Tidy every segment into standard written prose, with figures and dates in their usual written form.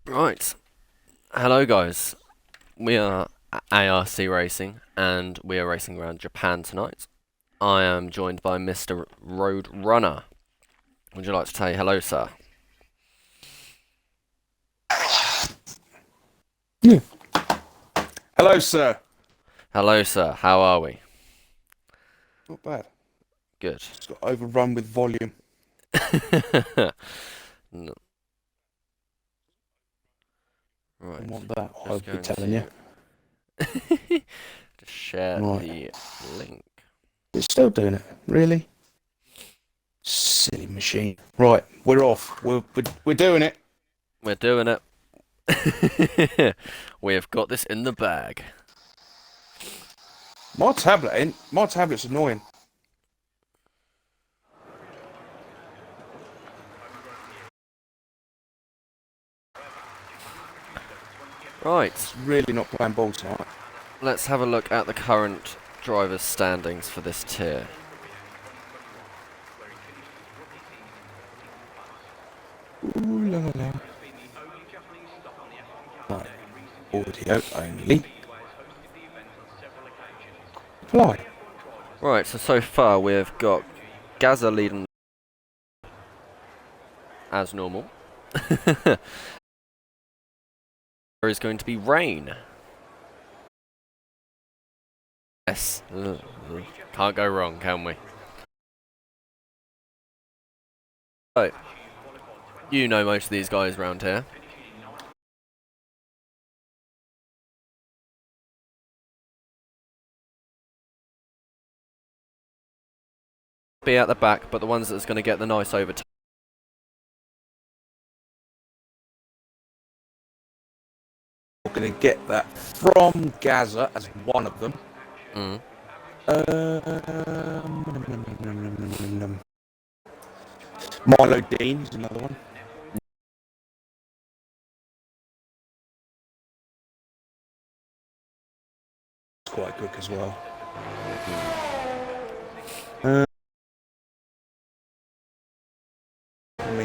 Right. Hello, guys. We are ARC Racing, and we are racing around Japan tonight. I am joined by Mr. Road Runner. Would you like to say hello, sir? Yeah. Hello, sir. Hello, sir. How are we? Not bad. Good. Just got overrun with volume. No. I Right. want that. I'll Just be going telling you. to just share Right. the link. It's still doing it. Really? Silly machine. Right. We're off. We're doing it. We're doing it. We have got this in the bag. My tablet's annoying. Right. It's really not playing ball tonight. Let's have a look at the current drivers' standings for this tier. Ooh la la la. Right. Audio only. Apply. Right, so far we've got Gaza leading as normal. There is going to be rain. Yes. Can't go wrong, can we? So, you know most of these guys around here. Be at the back, but the ones that's going to get the nice overtime. We're going to get that from Gaza as one of them. Mm. Milo Dean is another one. It's quite quick as well.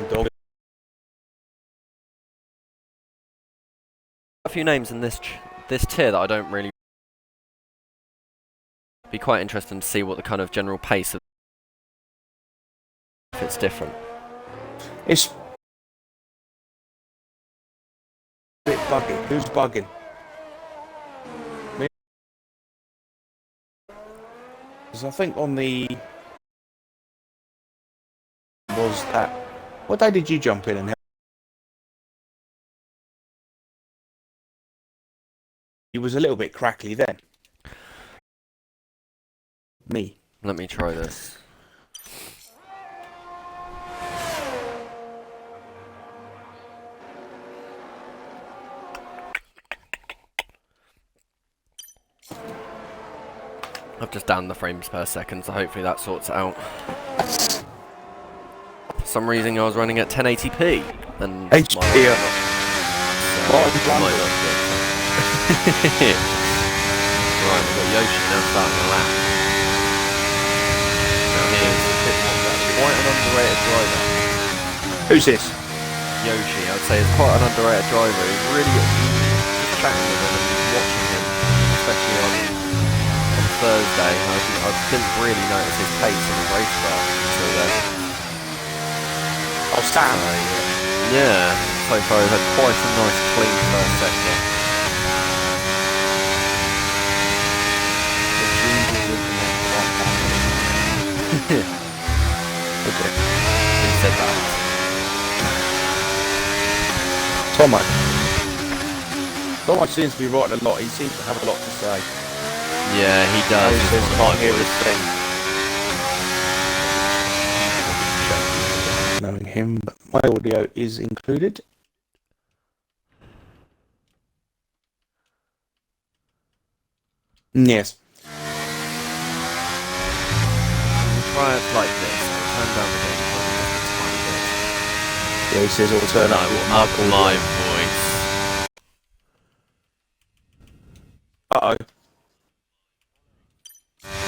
Dog. A few names in this tier that I don't really. Be quite interesting to see what the kind of general pace of. If it's different. It's a bit buggy. Who's bugging? Me? Because I think on the was that. What day did you jump in and help? He was a little bit crackly then. Me. Let me try this. I've just downed the frames per second, so hopefully that sorts it out. For some reason I was running at 1080p. And HDR. Might not be. Right, we've got Yoshi now starting the lap. Now here's quite an underrated driver. Who's this? Yoshi, I would say, is quite an underrated driver. He's really good. Just chatting with him and watching him, especially on Thursday. I didn't really notice his pace in the race car until then. Oh, Sam. Yeah, so far he's had quite a nice clean first sector. Okay. He said that. Tomo seems to be writing a lot. He seems to have a lot to say. Yeah, he does. He says, can't hear a thing. Knowing him, but my audio is included. Yes. Try it like this. Turn down the game volume just a tiny bit. Yeah, he says it'll turn And I will up my voice. Uh-oh.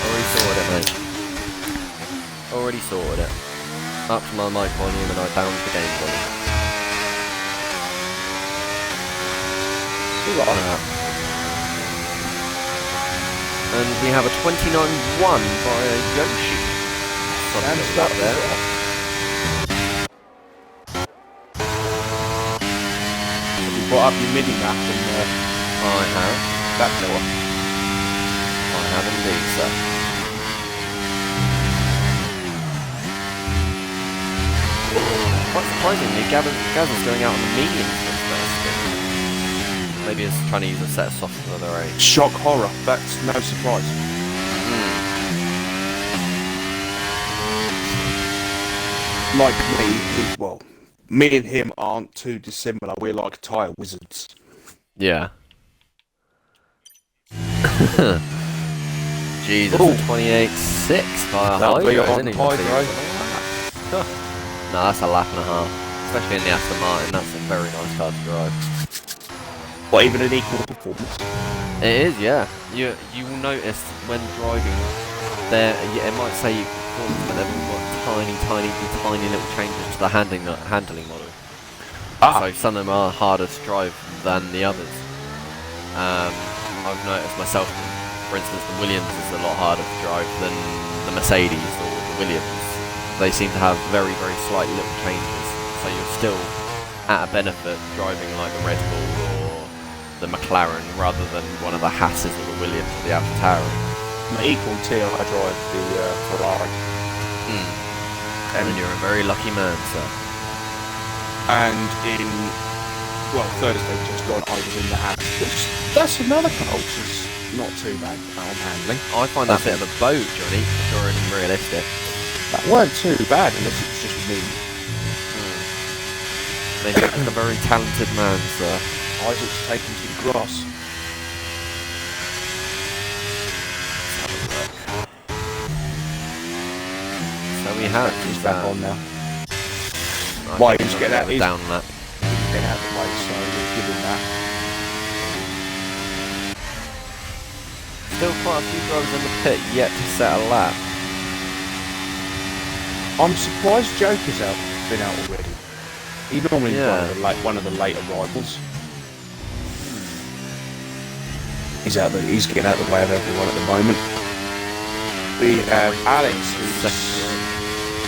Already sorted it, mate. Already sorted it. Up to my mic volume and I downed the game volume. You're right. And we have a 29-1 by Yoshi. And Something start up there. You brought up your mini map and I have. that door. I have indeed, sir. Quite surprisingly, Gazza's going out on the medium for his first spin. Maybe he's trying to use a set of soft for their age. Shock horror. That's no surprise. Like me and him aren't too dissimilar. We're like tyre wizards. Yeah. Jesus, 28.6 by a That'll be hydro, on isn't he? hydro. No, that's a lap and a half. Especially in the Aston Martin, that's a very nice car to drive. Or even an equal performance. It is, yeah. You will notice when driving there, it might say performance, but they've all got tiny little changes to the handling model. So some of them are harder to drive than the others. I've noticed myself, for instance, the Williams is a lot harder to drive than the Mercedes or the Williams. They seem to have very slight little changes, so you're still at a benefit driving like the Red Bull or the McLaren rather than one of the Hasses or the Williams or the AlphaTauri. Equal tier, I drive the Ferrari. And then you're a very lucky man, sir. And in Thursday just gone, I was in the Hass. That's another car which is not too bad on handling. I find that bit of a boat, Johnny, pure and realistic. That weren't too bad unless it was just me. Maybe just a very talented man, sir. Isaac's taken to the grass. So we have. He's back on now. I Why, think he's I'm getting gonna out- down that. Get out of the way, so we'll give him that. Still quite a few drivers in the pit yet to set a lap. I'm surprised Joker's been out already. He normally one of the late arrivals. He's getting out of the way of everyone at the moment. We have Alex who's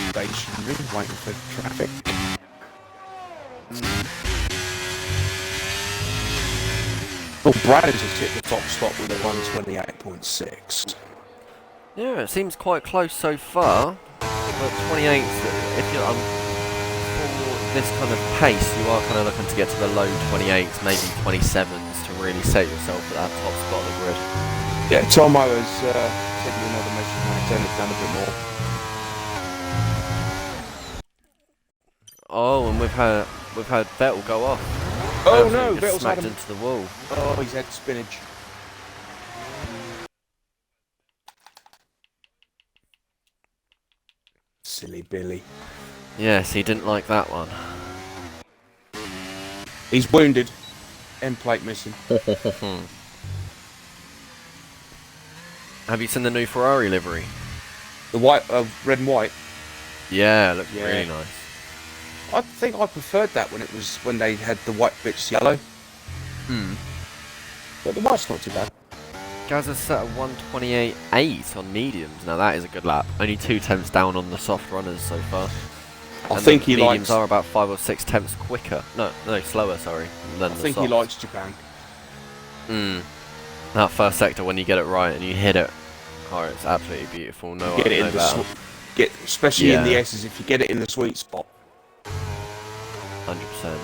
stationary, waiting for traffic. Well, Brad has just hit the top spot with a 128.6. Yeah, it seems quite close so far. But 28, if you're for this kind of pace, you are kind of looking to get to the low 28s, maybe 27s to really set yourself at that top spot of the grid. Yeah, Tomo has taken another measurement, turn it down a bit more. Oh, and we've had Vettel go off. Oh no, Just Vettel's smacked had him. into the wall. Oh, he's had spinach. Silly Billy. Yes, he didn't like that one. He's wounded. End plate missing. Have you seen the new Ferrari livery? The white, red and white. Yeah, it looks Yeah. really nice. I think I preferred that when they had the white bits yellow. But the white's not too bad. Gaz has set a 128.8 on mediums. Now that is a good lap. Only 2 tenths down on the soft runners so far. I think he mediums likes. are about 5 or 6 tenths quicker. No, slower. Sorry. Than I the think he softs. likes Japan. That first sector when you get it right and you hit it. Oh, it's absolutely beautiful. No, Get it no in the better. especially in the Yeah. S's if you get it in the sweet spot. 100%.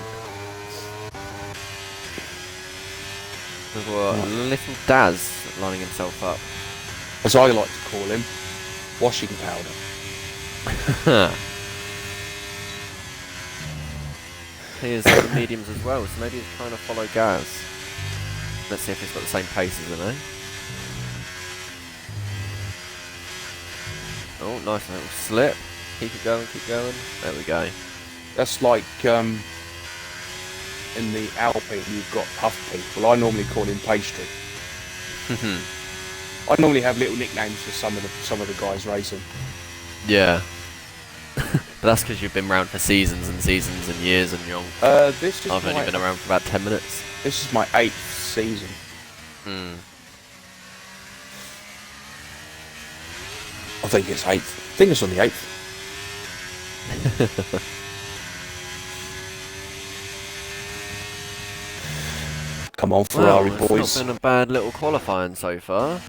We've got little Daz lining himself up. As I like to call him, washing powder. He is the mediums as well, so maybe he's trying to follow Gaz. Let's see if he's got the same pace as him, eh? Oh, nice little slip. Keep it going, keep going. There we go. That's like in the Alpine you've got puff people. I normally call him pastry. I normally have little nicknames for some of the guys racing. Yeah. But that's because you've been around for seasons and seasons and years, and This is I've only my been around for about 10 minutes. this is my 8th season. Hmm. I think it's 8th. I think it's on the 8th. Come on, Ferrari Well, boys. it's not been a bad little qualifying so far.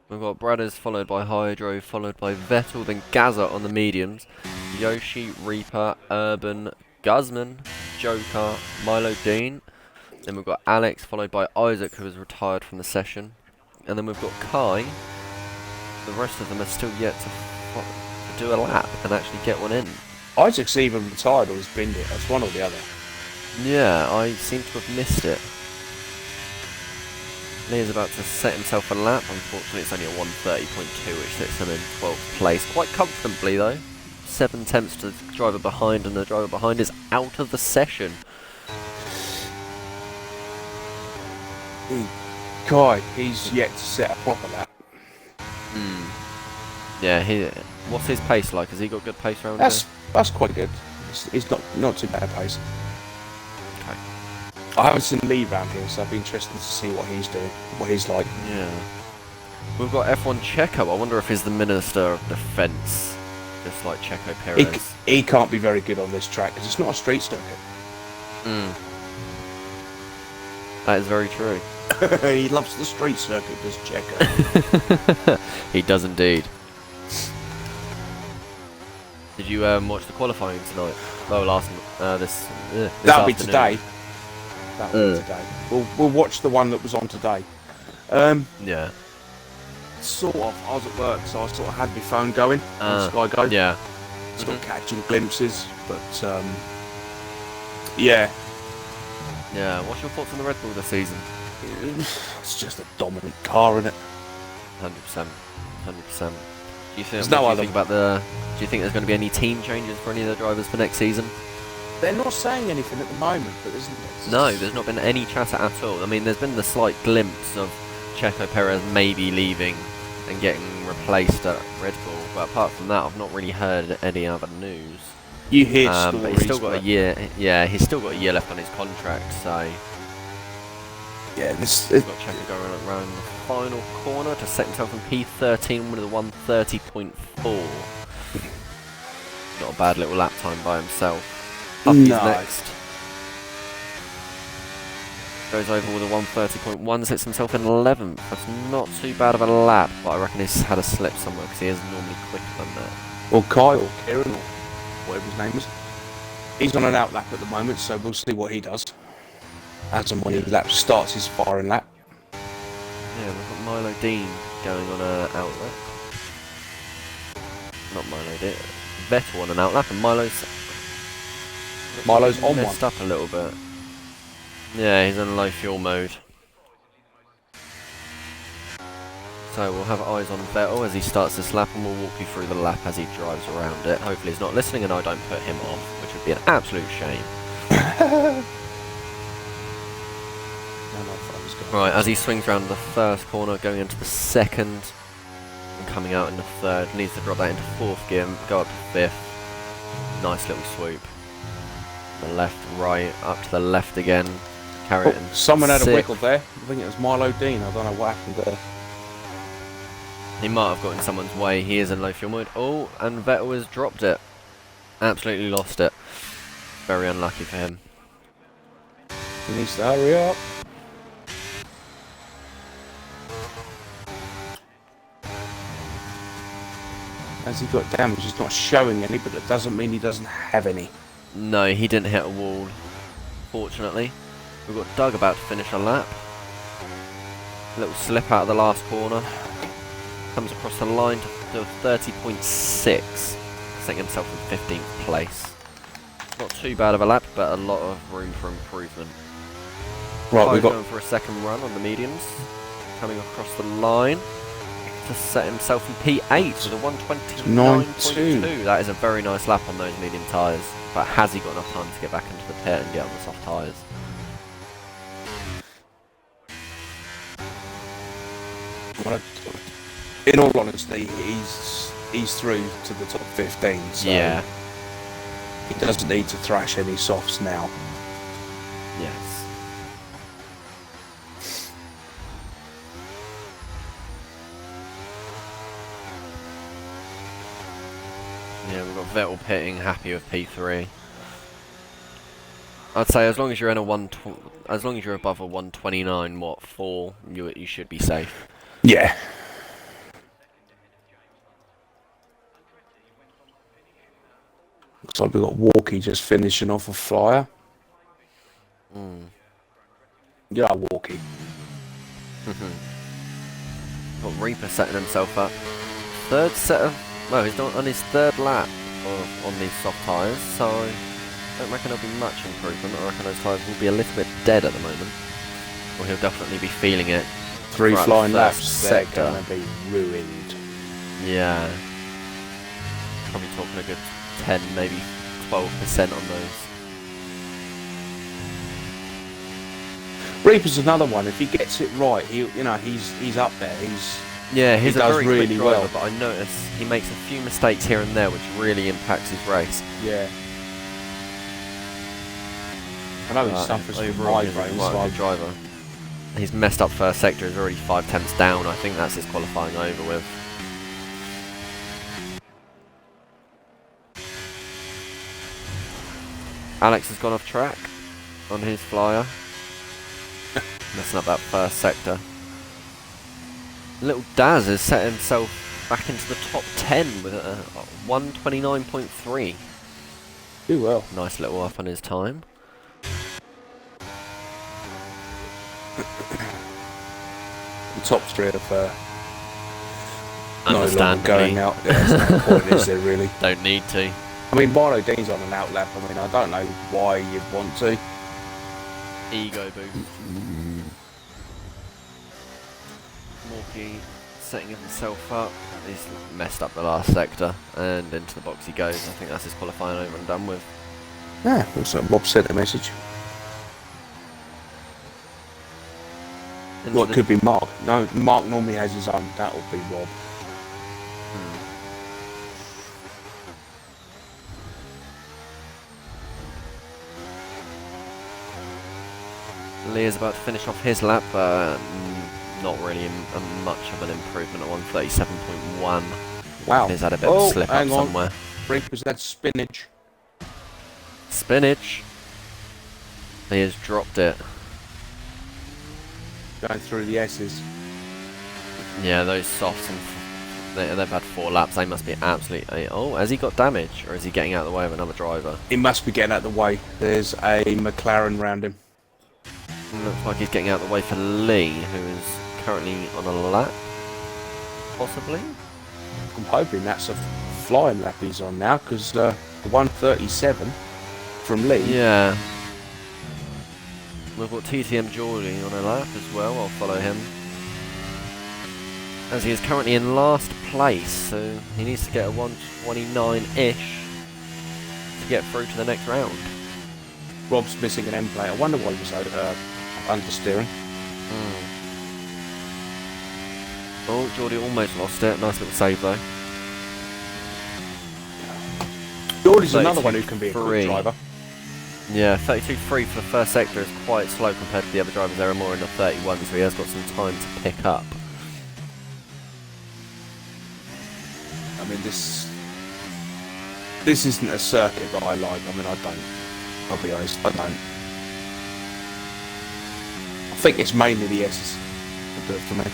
We've got Bradders followed by Hydro, followed by Vettel, then Gazza on the mediums. Yoshi, Reaper, Urban, Guzman, Joker, Milo Dean. Then we've got Alex followed by Isaac, who has retired from the session. And then we've got Kai. The rest of them are still yet to do a lap and actually get one in. Isaac's even retired or he's binned it. That's one or the other. Yeah, I seem to have missed it. Lee's about to set himself a lap. Unfortunately, it's only a 1:30.2, which sets him in 12th place. Quite comfortably, though. 7 tenths to the driver behind, and the driver behind is out of the session. Kai, he's yet to set a proper lap. Yeah, what's his pace like? Has he got good pace around That's quite good. It's not too bad a pace. Okay. I haven't seen Lee round here, so I'd be interested to see what he's doing, what he's like. Yeah. We've got F1 Checo. I wonder if he's the Minister of Defence, just like Checo Perez. He can't be very good on this track because it's not a street circuit. That is very true. He loves the street circuit, does Checo. He does indeed. Did you watch the qualifying tonight? Oh, this That'll be afternoon. today. That'll be today. We'll watch the one that was on today. Yeah. Sort of. I was at work, so I sort of had my phone going on Sky Go. Yeah. Sort of catching glimpses, but yeah. Yeah. What's your thoughts on the Red Bull this season? It's just a dominant car, isn't it? 100%. 100%. Do you think? Do Do you think there's going to be any team changes for any of the drivers for next season? They're not saying anything at the moment, but There's not been any chatter at all. I mean, there's been the slight glimpse of Checo Perez maybe leaving and getting replaced at Red Bull, but apart from that, I've not really heard any other news. You hear stories, but he's still got a year. Yeah, he's still got a year left on his contract, so yeah, he's got Checo going around the final corner to set himself in P13 with a 1:30.4. Not a bad little lap time by himself. Huffy's next. Goes over with a 1:30.1, sets himself in 11th. That's not too bad of a lap, but I reckon he's had a slip somewhere because he is normally quicker than that. Well, Kyle or Kieran or whatever his name is, he's on an out lap at the moment, so we'll see what he does. As and when he starts his firing lap. Yeah, we've got Milo Dean going on an outlap. Not Milo Dean. Vettel on an outlap, and Milo's on messed one. up a little bit. Yeah, he's in low fuel mode. So we'll have eyes on Vettel as he starts this lap, and we'll walk you through the lap as he drives around it. Hopefully he's not listening and I don't put him off, which would be an absolute shame. Right, as he swings around the first corner, going into the second, and coming out in the third, needs to drop that into fourth gear, go up to fifth. Nice little swoop. The left, right, up to the left again. Carry it in. Someone had a sixth. wiggle there. I think it was Milo Dean. I don't know what happened there. He might have got in someone's way. He is in low fuel mode. Oh, and Vettel has dropped it. Absolutely lost it. Very unlucky for him. He needs to hurry up. Has he got damage? He's not showing any, but that doesn't mean he doesn't have any. No, he didn't hit a wall, fortunately. We've got Doug about to finish a lap. A little slip out of the last corner. Comes across the line to 30.6, setting himself in 15th place. Not too bad of a lap, but a lot of room for improvement. Right, we've got going for a second run on the mediums. Coming across the line to set himself in P8 with a 1:29.2. That is a very nice lap on those medium tyres. But has he got enough time to get back into the pit and get on the soft tyres? in all honesty, he's he's through to the top 15, so Yeah. he doesn't need to thrash any softs now. Yes. Yeah, we've got Vettel pitting, happy with P3. I'd say as long as you're in a as long as you're above a 129.4, you should be safe. Yeah. Looks like we've got Walkie just finishing off a flyer. Yeah, Walkie. Got Reaper setting himself up. Third set of... Well, he's not on his third lap on these soft tyres, so I don't reckon there'll be much improvement. I reckon those tyres will be a little bit dead at the moment. Or he'll definitely be feeling it. 3 flying laps, they're sector. going to be ruined. Yeah. Probably talking a good 10, maybe 12% on those. Reaper's another one. If he gets it right, he's up there. Yeah, he's he a does very really quick driver, well. but I notice he makes a few mistakes here and there, which really impacts his race. Yeah. I know he suffers from Overall, he's migraines. quite a good driver. He's messed up first sector. He's already 5 tenths down. I think that's his qualifying over with. Alex has gone off track on his flyer. Messing up that first sector. Little Daz has set himself back into the top 10 with a 129.3. Do well. Nice little up on his time. The top 3 of no longer Understandably. going out. Yeah, there's no point, is there really? Don't need to. I mean, Barlow Dean's on an outlap. I mean, I don't know why you'd want to. Ego boost. Morky setting himself up. He's messed up the last sector and into the box he goes. I think that's his qualifying over and done with. Yeah, looks like Rob sent a message. Well, it could be Mark. No, Mark normally has his own. That'll be Rob. Leah's about to finish off his lap, but not really much of an improvement at 137.1. Wow. He's had a bit of a slip up somewhere. Reaper's had spinach. Spinach. He has dropped it. Going through the S's. Yeah, those softs, and they've had 4 laps. They must be absolutely... Oh, has he got damage? Or is he getting out of the way of another driver? He must be getting out of the way. There's a McLaren round him. Looks like he's getting out of the way for Lee, who is currently on a lap. Possibly? I'm hoping that's a flying lap he's on now, because the 137 from Lee. Yeah. We've got TTM Geordie on a lap as well. I'll follow him. As he is currently in last place, so he needs to get a 129-ish to get through to the next round. Rob's missing an end plate. I wonder why he was understeering. Oh, Geordie almost lost it. Nice little save though. Geordie's another one who can be a good driver. Yeah, 32.3 for the first sector is quite slow compared to the other drivers. There are more in the 31, so he has got some time to pick up. I mean, this isn't a circuit that I like. I mean, I'll be honest, I don't. I think it's mainly the S's that do it for me.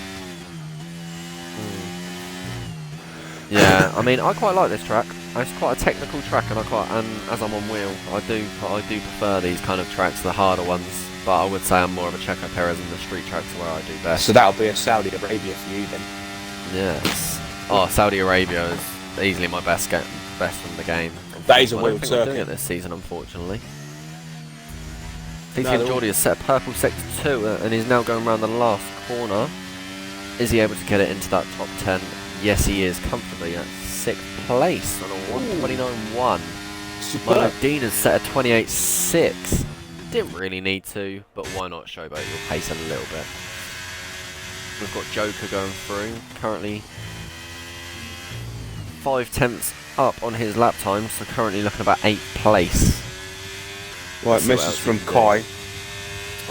Yeah, I mean, I quite like this track. It's quite a technical track, and as I'm on wheel, I do prefer these kind of tracks, the harder ones. But I would say I'm more of a Checo Perez and the street tracks where I do best. So that'll be a Saudi Arabia for you then. Yes. Oh, Saudi Arabia is easily my best from the game. That is a I don't wheeled think we're doing circuit it this season, unfortunately. TTM Geordie has set a purple sector 2 and is now going around the last corner. Is he able to get it into that top 10? Yes, he is, comfortably at 6th place on a 129.1. Milo Dean has set a 28.6. Didn't really need to, but why not showboat your pace a little bit? We've got Joker going through, currently 5/10 up on his lap time, so currently looking about 8th place. Right, See what message else from he can Kai.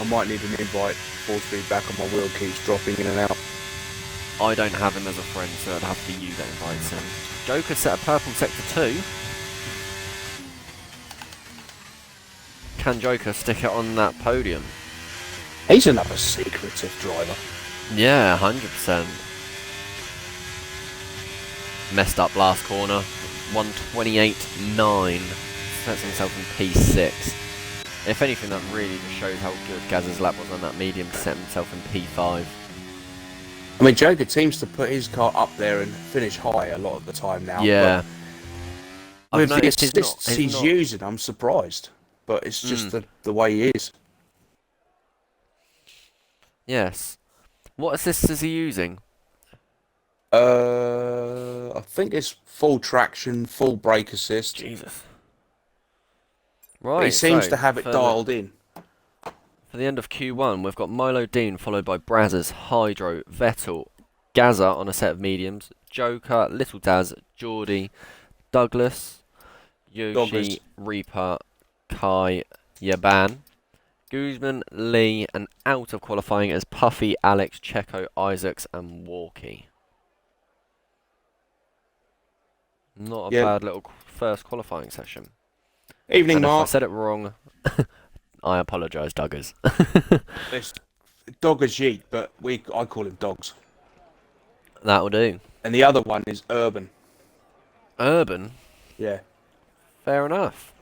I might need an invite. Force feedback on my wheel keeps dropping in and out. I don't have him as a friend, so it'd have to be you that invites him. Joker set a purple sector 2. Can Joker stick it on that podium? He's another secretive driver. Yeah, 100%. Messed up last corner. 128.9. Sets himself in P6. If anything, that really just shows how good Gaz's lap was on that medium to set himself in P5. I mean, Joker seems to put his car up there and finish high a lot of the time now. Yeah. But with the noticed assists he's he's not- using, I'm surprised. But it's just the way he is. Yes. What assists is he using? I think it's full traction, full brake assist. Jesus. But Right, he seems so to have it dialed in. For the end of Q1, we've got Milo Dean followed by Brazzers, Hydro, Vettel, Gaza on a set of mediums, Joker, Little Daz, Geordie, Douglas, Yoshi, Reaper, Kai, Yaban, Guzman, Lee, and out of qualifying as Puffy, Alex, Checo, Isaacs, and Walkie. Not a bad little first qualifying session. Evening, And Mark. if I said it wrong, I apologise, Duggers. It's Doggers Yeet, but I call him Dogs. That'll do. And the other one is Urban. Urban? Yeah. Fair enough.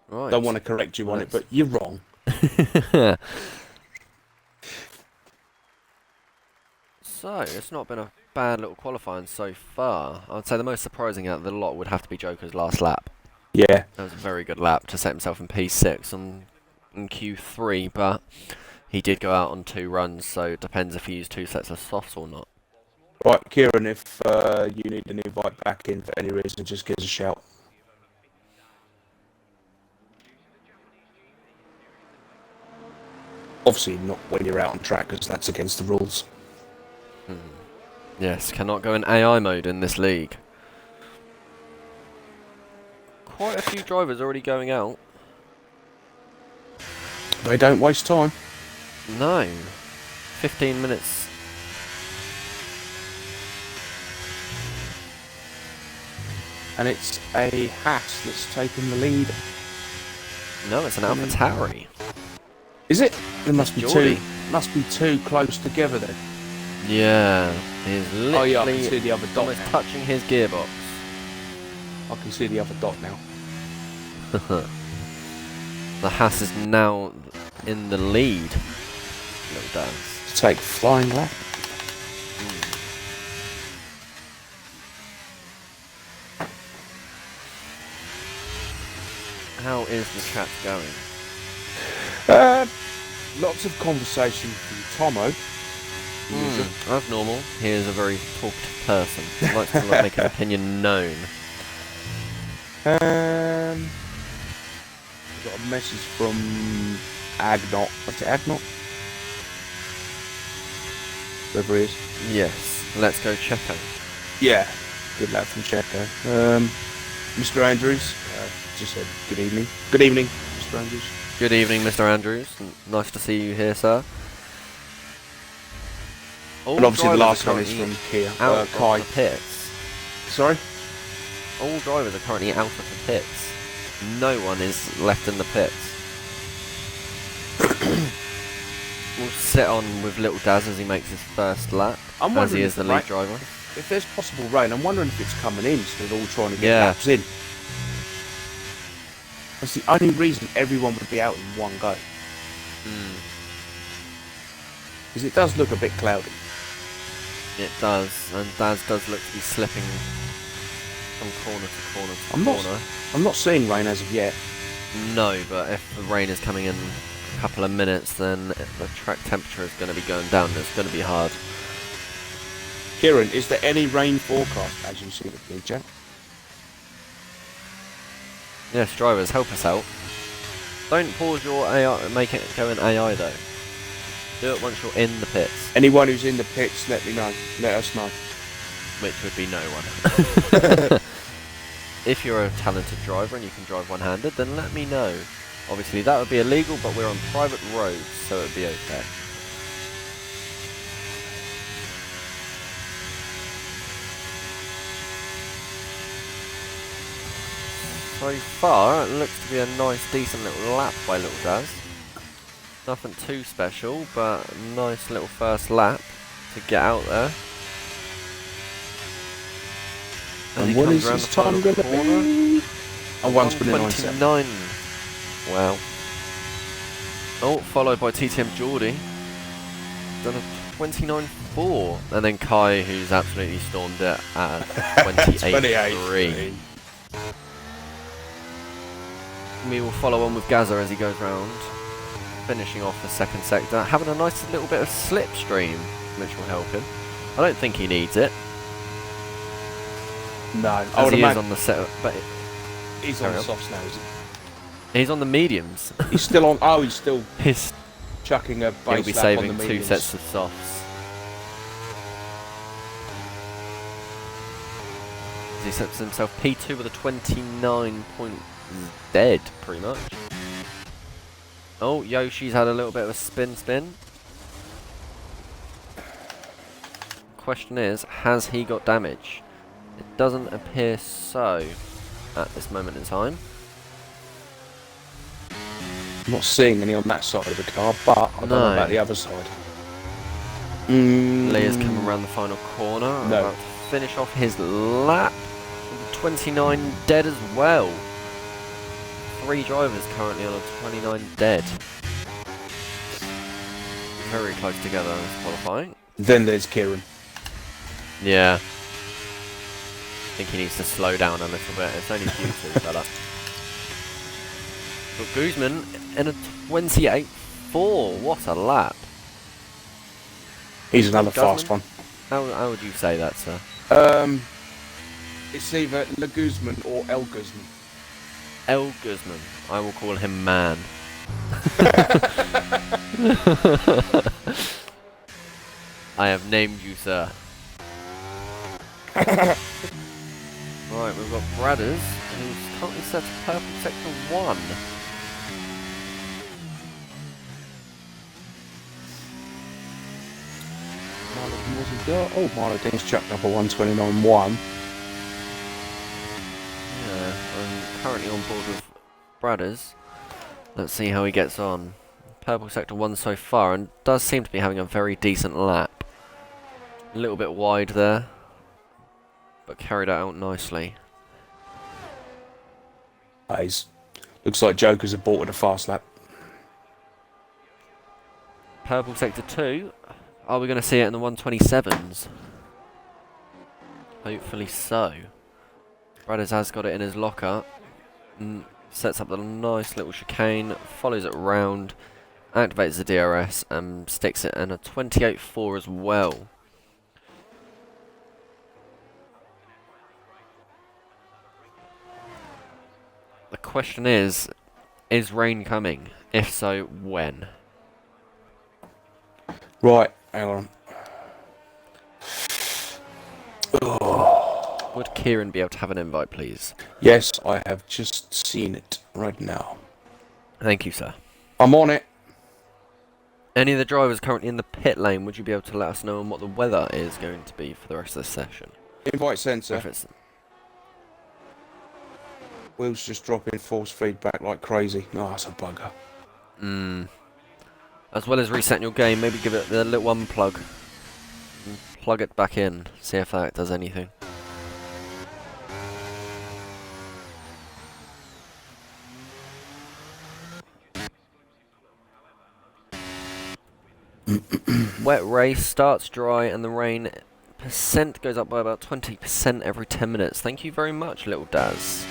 Right. Don't want to correct you on it, but you're wrong. So, it's not been a bad little qualifying so far. I'd say the most surprising out of the lot would have to be Joker's last lap. Yeah. That was a very good lap to set himself in P6 in Q3, but he did go out on 2 runs, so it depends if he used 2 sets of softs or not. Right, Kieran, if you need an invite back in for any reason, just give us a shout. Obviously not when you're out on track, because that's against the rules. Yes, cannot go in AI mode in this league. Quite a few drivers already going out. They don't waste time. No. 15 minutes. And it's a Haas that's taken the lead. No, it's an AlphaTauri. Is it? There must be Geordie. two close together then. Yeah, he's literally Oh yeah, I can see the other dot almost now. touching his gearbox. I can see the other dot now. The Haas is now in the lead. Little Daz. To take flying lap. How is the chat going? Lots of conversation from Tomo. As normal, he is a very talkative person. He likes to make his opinion known. Got a message from Agnot. What's it, Agnot? Whoever he is. Yes, let's go Checo. Yeah, good lad from Checo. Mr. Andrews just said good evening. Good evening, Mr. Andrews. Good evening, Mr. Andrews. Nice to see you here, sir. All And obviously the drivers last are one is currently from Kia. out Kai. of the pits. Sorry? All drivers are currently out of the pits. No one is left in the pits. We'll sit on with Little Daz as he makes his first lap, I'm as wondering he is the if lead driver. If there's possible rain, I'm wondering if it's coming in, so they're all trying to get Yeah. laps in. That's the only reason everyone would be out in one go. Because it does look a bit cloudy. It does, and Daz does look to be slipping from corner to corner to corner. I'm not seeing rain as of yet. No, but if the rain is coming in a couple of minutes, then the track temperature is going to be going down. And it's going to be hard. Kieran, is there any rain forecast as you see the big chat? Yes, drivers, help us out. Don't pause your AI, make it go in AI though. Do it once you're in the pits. Anyone who's in the pits, let me know. Let us know. which would be no one. If you're a talented driver and you can drive one-handed, then let me know. Obviously that would be illegal, but we're on private roads, so it would be okay. So far, it looks to be a nice, decent little lap by Little Daz. Nothing too special, but a nice little first lap to get out there. And what is his time going to be? Oh, 1:29. Wow. Oh, followed by TTM Geordie. Done a 29.4. And then Kai, who's absolutely stormed it at 28.3. We will follow on with Gaza as he goes round, finishing off the second sector, having a nice little bit of slipstream, which will help him. I don't think he needs it. No, as he is on the set, but he's on the softs now, isn't he? He's on the mediums. He's still on. Oh, he's still He's chucking a base he'll be lap saving on the two mediums. sets of softs. He sets himself P2 with a 29 point dead, pretty much. Oh, Yoshi's had a little bit of a spin. Question is, has he got damage? It doesn't appear so at this moment in time. I'm not seeing any on that side of the car, but I don't know about the other side. Leah's coming around the final corner. About to finish off his lap. 29 dead as well. 3 drivers currently on a 29 dead. Very close together in this qualifying. Then there's Kieran. Yeah. I think he needs to slow down a little bit. It's only Q2, fella. But Guzman in a 28.4. What a lap. He's another fast one. How would you say that, sir? It's either Le Guzman or El Guzman. El Guzman. I will call him Man. I have named you, sir. Right, we've got Bradders, who's currently set to purple sector 1. Oh, Marlow Dean's chucked up a 129.1. Yeah, I'm currently on board with Bradders. Let's see how he gets on. Purple sector 1 so far, and does seem to be having a very decent lap. A little bit wide there, but carried out nicely. Looks like Joker's aborted a fast lap. Purple sector 2. Are we going to see it in the 127s? Hopefully so. Bradders has got it in his locker. Sets up the nice little chicane, follows it round, activates the DRS and sticks it in a 28.4 as well. The question is rain coming? If so, when? Right, hang on. Would Kieran be able to have an invite, please? Yes, I have just seen it right now. Thank you, sir. I'm on it. Any of the drivers currently in the pit lane, would you be able to let us know on what the weather is going to be for the rest of the session? Invite sensor. Wheels just dropping force feedback like crazy. Oh, that's a bugger. As well as resetting your game, maybe give it a little unplug. And plug it back in, see if that does anything. Wet race starts dry and the rain percent goes up by about 20% every 10 minutes. Thank you very much, Little Daz.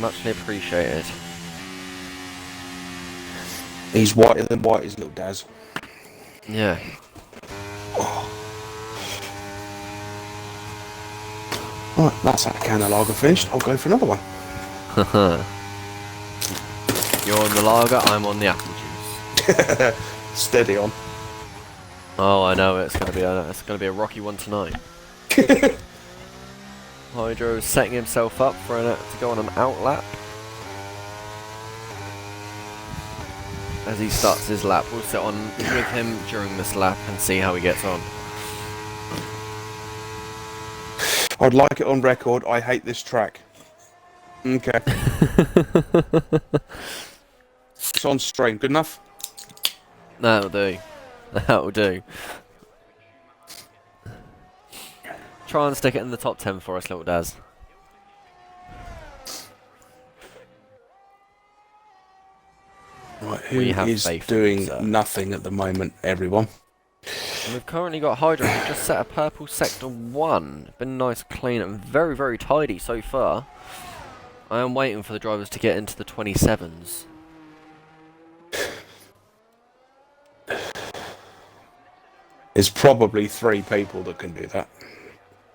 Muchly appreciated. He's whiter than white, is Little Daz. Yeah. Right, that's that can of lager finished. I'll go for another one. You're on the lager, I'm on the apple juice. Steady on. Oh, I know it's gonna be a rocky one tonight. Hydro is setting himself up for to go on an out lap. As he starts his lap, we'll sit on with him during this lap and see how he gets on. I'd like it on record, I hate this track. Okay. It's on stream, good enough? That'll do. That'll do. Try and stick it in the top 10 for us, little Daz. Right, who is doing nothing at the moment, everyone? And we've currently got Hydro, who just set a purple sector 1. Been nice, clean, and very, very tidy so far. I am waiting for the drivers to get into the 27s. There's probably 3 people that can do that.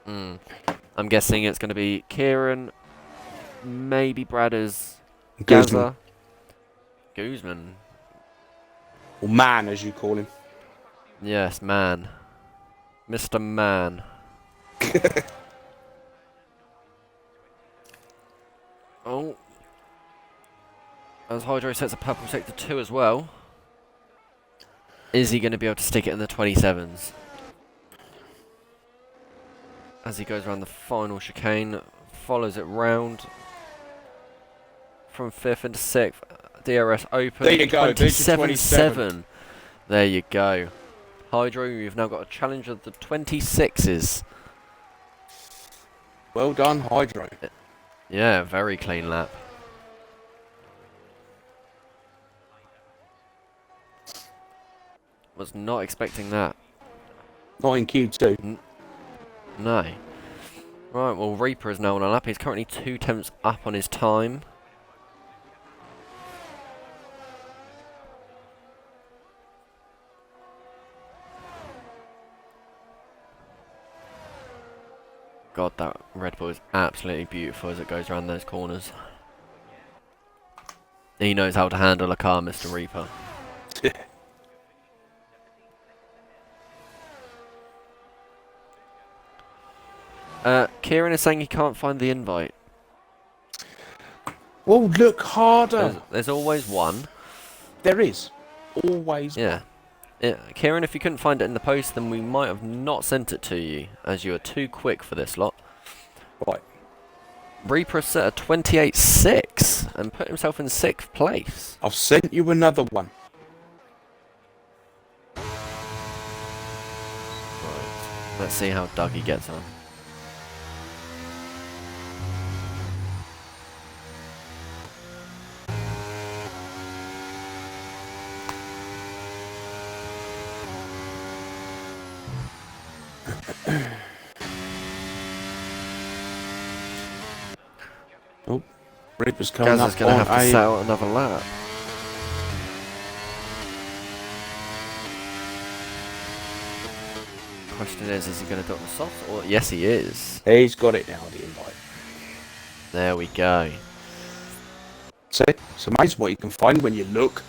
I'm guessing it's going to be Kieran, maybe Bradders, Guzman. Guzman. Or Man, as you call him. Yes, Man. Mr. Man. Oh. As Hydro sets a purple sector 2 as well. Is he going to be able to stick it in the 27s? As he goes around the final chicane, follows it round from 5th into 6th. DRS open. There you go. 27-7. There you go. Hydro, you've now got a challenge of the 26s. Well done, Hydro. Yeah, very clean lap. Was not expecting that. Not in Q2. No. Right, well, Reaper is now on a lap. He's currently 2 tenths up on his time. God, that Red Bull is absolutely beautiful as it goes around those corners. He knows how to handle a car, Mr. Reaper. Kieran is saying he can't find the invite. Well, look harder. There's always one. There is. Always one. Yeah, Kieran, if you couldn't find it in the post, then we might have not sent it to you, as you are too quick for this lot. Right. Reaper set a 28.6 and put himself in 6th place. I've sent you another one. Right. Let's see how Dougie gets on. Oh, Reaper's coming Gaz up is going to have to a... set out another lap. Question is he going to do it on the soft? Or yes, he is. He's got it now, the invite. There we go. See, it's amazing what you can find when you look.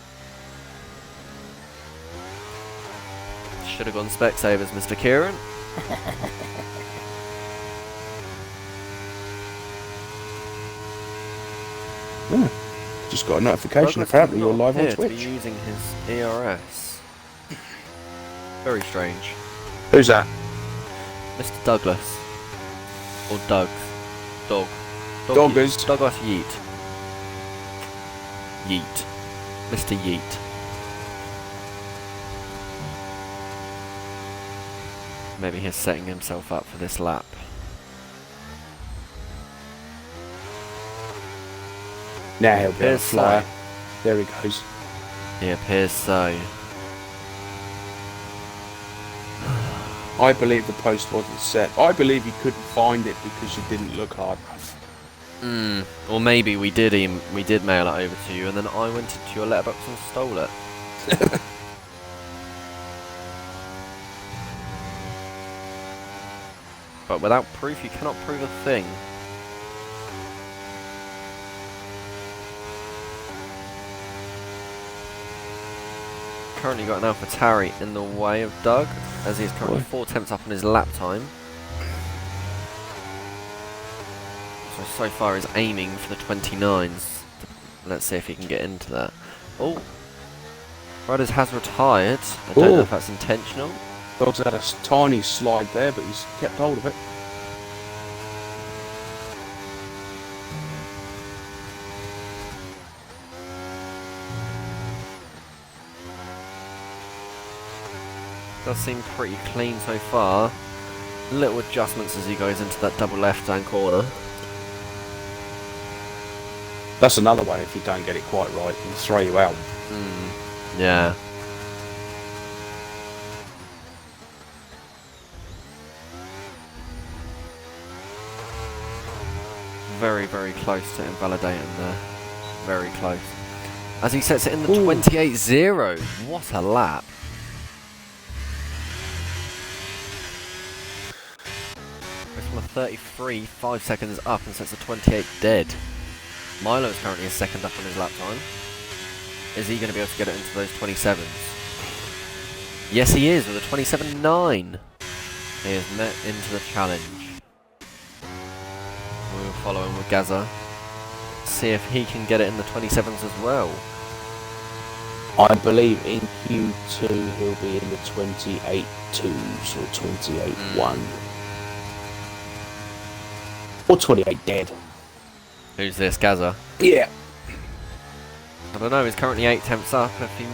Should have gone Specsavers, Mr. Kieran. Yeah. Just got a notification. Douglas Apparently you're live on to Twitch. be using his ERS. Very strange. Who's that? Mr. Douglas. Or Doug. Dog. Doggers. Douglas Yeet. Yeet. Mr. Yeet. Maybe he's setting himself up for this lap. Now he'll be a flyer. So. There he goes. He appears so. I believe the post wasn't set. I believe you couldn't find it because you didn't look hard enough. Or maybe we did mail it over to you and then I went into your letterbox and stole it. But without proof you cannot prove a thing. Currently got an AlphaTauri in the way of Doug, as he's currently 4 tenths up on his lap time. So far is aiming for the 29s. Let's see if he can get into that. Oh, Brothers has retired. I don't know if that's intentional. Dog's had a tiny slide there, but he's kept hold of it. Does seem pretty clean so far. Little adjustments as he goes into that double left-hand corner. That's another one, if you don't get it quite right, it'll throw you out. Yeah. Very, very close to invalidating there. Very close. As he sets it in the 28.0. What a lap. Goes from a 33, 5 seconds up and sets a 28 dead. Milo is currently a second up on his lap time. Is he going to be able to get it into those 27s? Yes, he is with a 27.9. He has met into the challenge. We will follow him with Gaza. See if he can get it in the 27s as well. I believe in Q2 he'll be in the 28.2s or 28.1. Or 28 dead. Who's this, Gaza? Yeah. I don't know, he's currently 8 tenths up. If he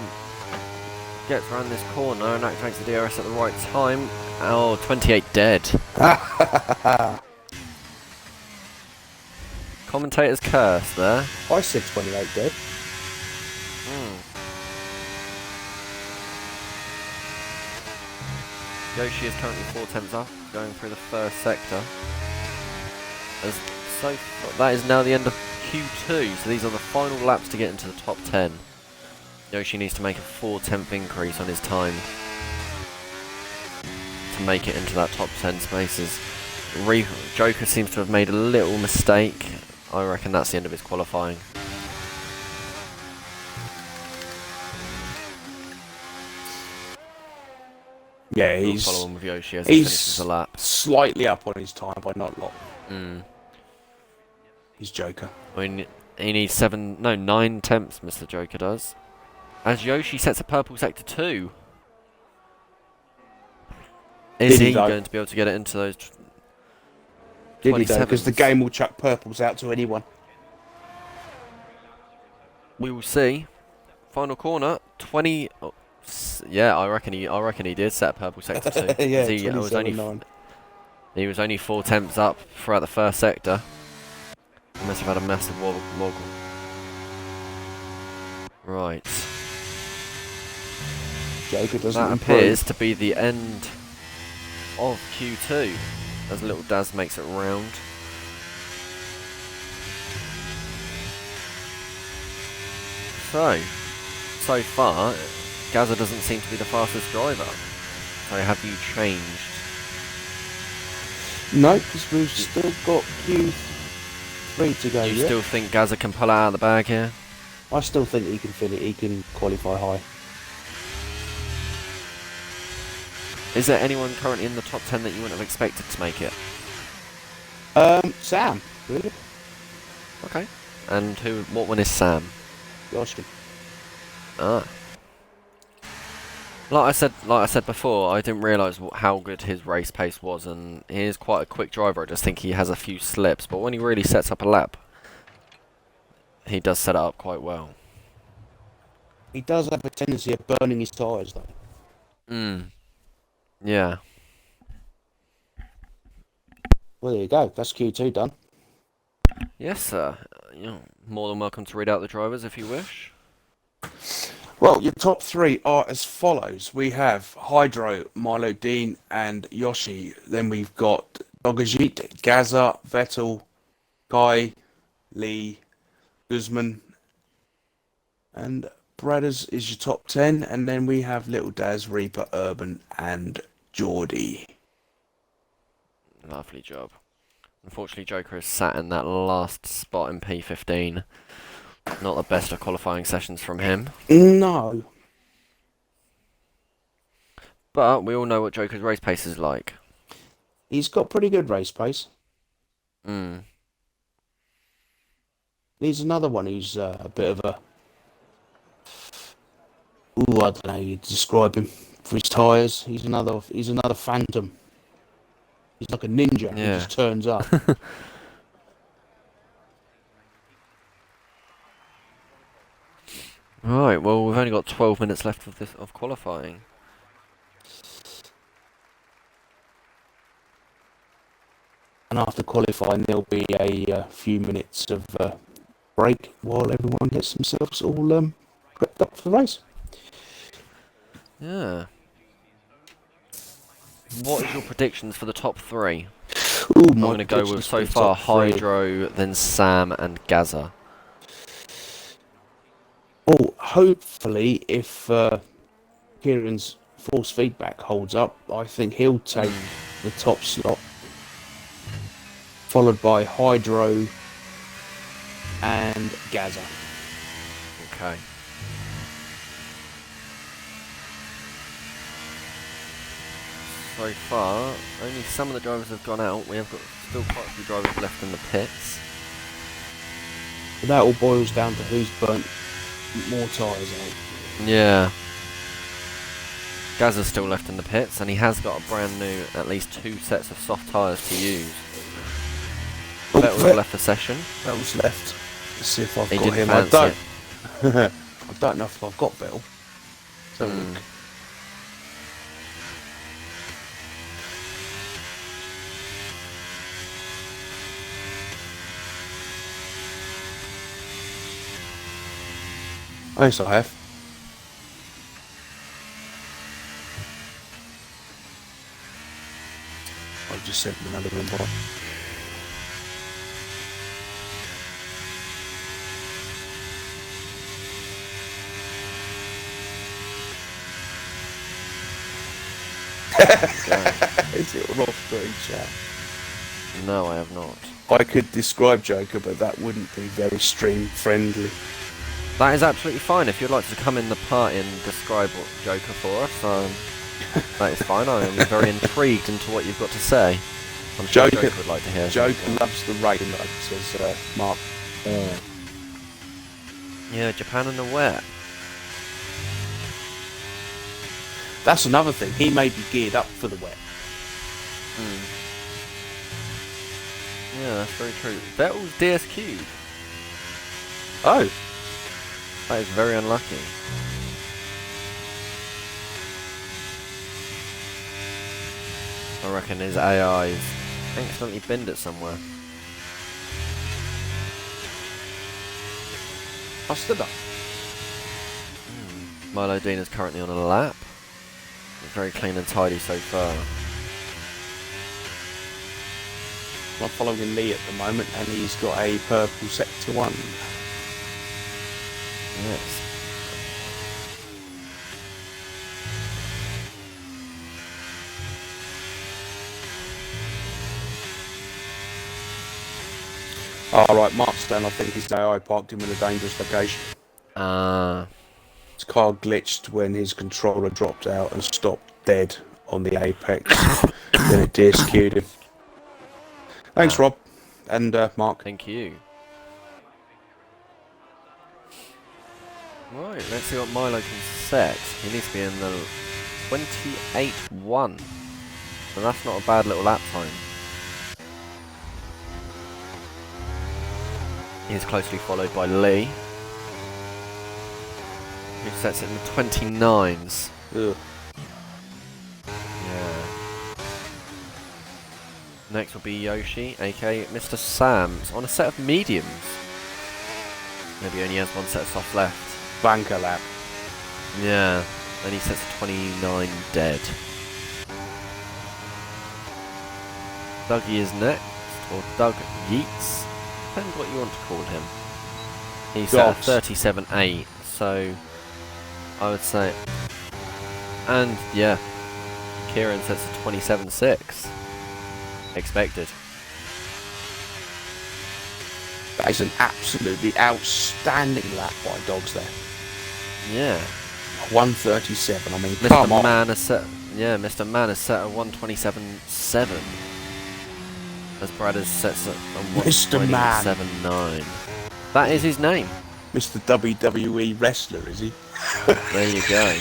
gets around this corner and activates the DRS at the right time. Oh, 28 dead. Commentator's curse there. I said 28 dead. Yoshi is currently 4 tenths up, going through the first sector. That is now the end of Q2, so these are the final laps to get into the top 10. Yoshi needs to make a 4/10 increase on his time to make it into that top 10 spaces. Joker seems to have made a little mistake. I reckon that's the end of his qualifying. Yeah, We'll he's follow on with Yoshi as he finishes the lap. Slightly up on his time, but not a lot. He's Joker. I mean, he needs 9 tenths, Mr. Joker does. As Yoshi sets a purple sector 2. Is he going to be able to get it into those 27s? Did he though? Because the game will chuck purples out to anyone. We will see. Final corner, 20. Oh, yeah, I reckon he did set a purple sector 2. Yeah, he was only 4 tenths up throughout the first sector. He must have had a massive woggle. Right. Joker doesn't That improve. appears to be the end of Q2 as Little Daz makes it round. So far, Gaza doesn't seem to be the fastest driver. So have you changed? No, because we've still got Q3 to go. You still think Gaza can pull it out of the bag here? I still think he can finish. He can qualify high. Is there anyone currently in the top 10 that you wouldn't have expected to make it? Sam, really? Okay. And what one is Sam? Yoshi. Ah. Like I said before, I didn't realise how good his race pace was, and he is quite a quick driver. I just think he has a few slips, but when he really sets up a lap, he does set it up quite well. He does have a tendency of burning his tyres, though. Yeah. Well, there you go. That's Q2 done. Yes, sir. You're more than welcome to read out the drivers if you wish. Well, your top 3 are as follows. We have Hydro, Milo Dean, and Yoshi. Then we've got Dogajit, Gaza, Vettel, Kai, Lee, Guzman, and Brothers is your top 10. And then we have Little Daz, Reaper, Urban, and Geordie. Lovely job. Unfortunately, Joker has sat in that last spot in P15. Not the best of qualifying sessions from him. No. But we all know what Joker's race pace is like. He's got pretty good race pace. He's another one who's a bit of a. Ooh, I don't know how you describe him for his tyres. He's another phantom. He's like a ninja who Yeah. just turns up. Right. Well, we've only got 12 minutes left of qualifying. And after qualifying, there'll be a few minutes of break while everyone gets themselves all prepped up for the race. Yeah. What is your predictions for the top three? Ooh, I'm my going to go with predictions for so the far top three. Hydro, then Sam and Gaza. Oh, hopefully, if Kieran's force feedback holds up, I think he'll take the top slot, followed by Hydro and Gaza. Okay. So far, only some of the drivers have gone out. We have got still quite a few drivers left in the pits. But that all boils down to who's burnt more tyres out. Yeah. Gaza's still left in the pits, and he has got a brand new, at least 2 sets of soft tyres to use. Oh, Vettel's left the session. Vettel's left. Let's see if I've He got didn't him. I fancy don't. it. I don't know if I've got Vettel. Let's have a look. Oh, yes, I have. I've just sent him another invite. Is it Rob Green chat? No, I have not. I could describe Joker, but that wouldn't be very stream friendly. That is absolutely fine. If you'd like to come in the party and describe what Joker for us, that is fine. I am very intrigued into what you've got to say. I'm sure Joker would like to hear. Joker loves the rain, though, says Mark. Yeah, Japan in the wet. That's another thing. He may be geared up for the wet. Yeah, that's very true. Vettel's DSQ'd. Oh. That is very unlucky. I reckon his AI's accidentally binned it somewhere. I stood up. Milo Dean is currently on a lap. Very clean and tidy so far. I'm following Lee at the moment, and he's got a purple sector 1. Yes. Alright, Mark's down. I think his AI parked him in a dangerous location. His car glitched when his controller dropped out and stopped dead on the apex. Then it DSQ'd him. Thanks, Rob. And Mark. Thank you. Right, let's see what Milo can set. He needs to be in the 28.1. So that's not a bad little lap time. He is closely followed by Lee, who sets it in the 29s. Ugh. Yeah. Next will be Yoshi, aka Mr. Sam's, on a set of mediums. Maybe only has one set of soft left. Banker lap. Yeah, and he sets a 29 dead. Dougie is next, or Doug Yeats, depends what you want to call him. He set a 37.8, so I would say, and yeah, Kieran sets a 27.6. Expected. That is an absolutely outstanding lap by Dogs there. Yeah. 137. I mean, Mr. come on. Man has set, Mr. Man has set a 127.7. As Brad has set a Mr. Man. 127.9. That is his name. Mr. WWE wrestler, is he? There you go.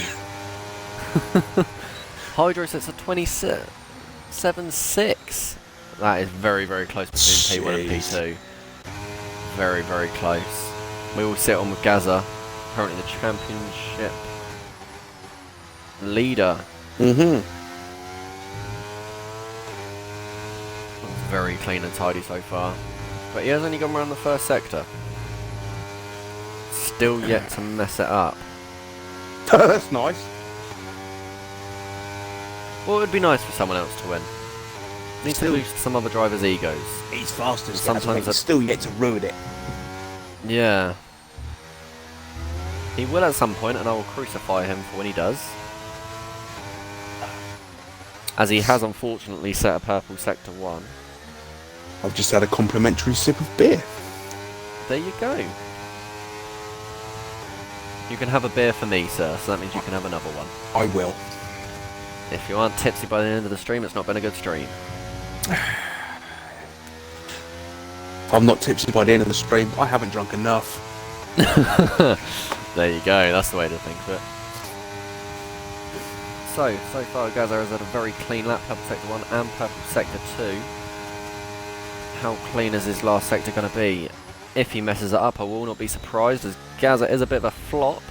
Hydro sits at 27.6. That is very, very close between P1 and P2. Very, very close. We will sit on with Gaza, currently the championship leader. Mm-hmm. Looks very clean and tidy so far. But he has only gone around the first sector. Still yet to mess it up. That's nice. Well, it would be nice for someone else to win. Needs to boost some other drivers' egos. He's fast as Sometimes he's still yet to ruin it. Yeah. He will at some point, and I will crucify him for when he does. As he has unfortunately set a purple sector 1. I've just had a complimentary sip of beer. There you go. You can have a beer for me, sir, so that means you can have another one. I will. If you aren't tipsy by the end of the stream, it's not been a good stream. If I'm not tipsy by the end of the stream, I haven't drunk enough. There you go, that's the way to think of it. So far Gaza has had a very clean lap, purple sector 1 and purple sector 2. How clean is his last sector going to be? If he messes it up, I will not be surprised, as Gaza is a bit of a flop.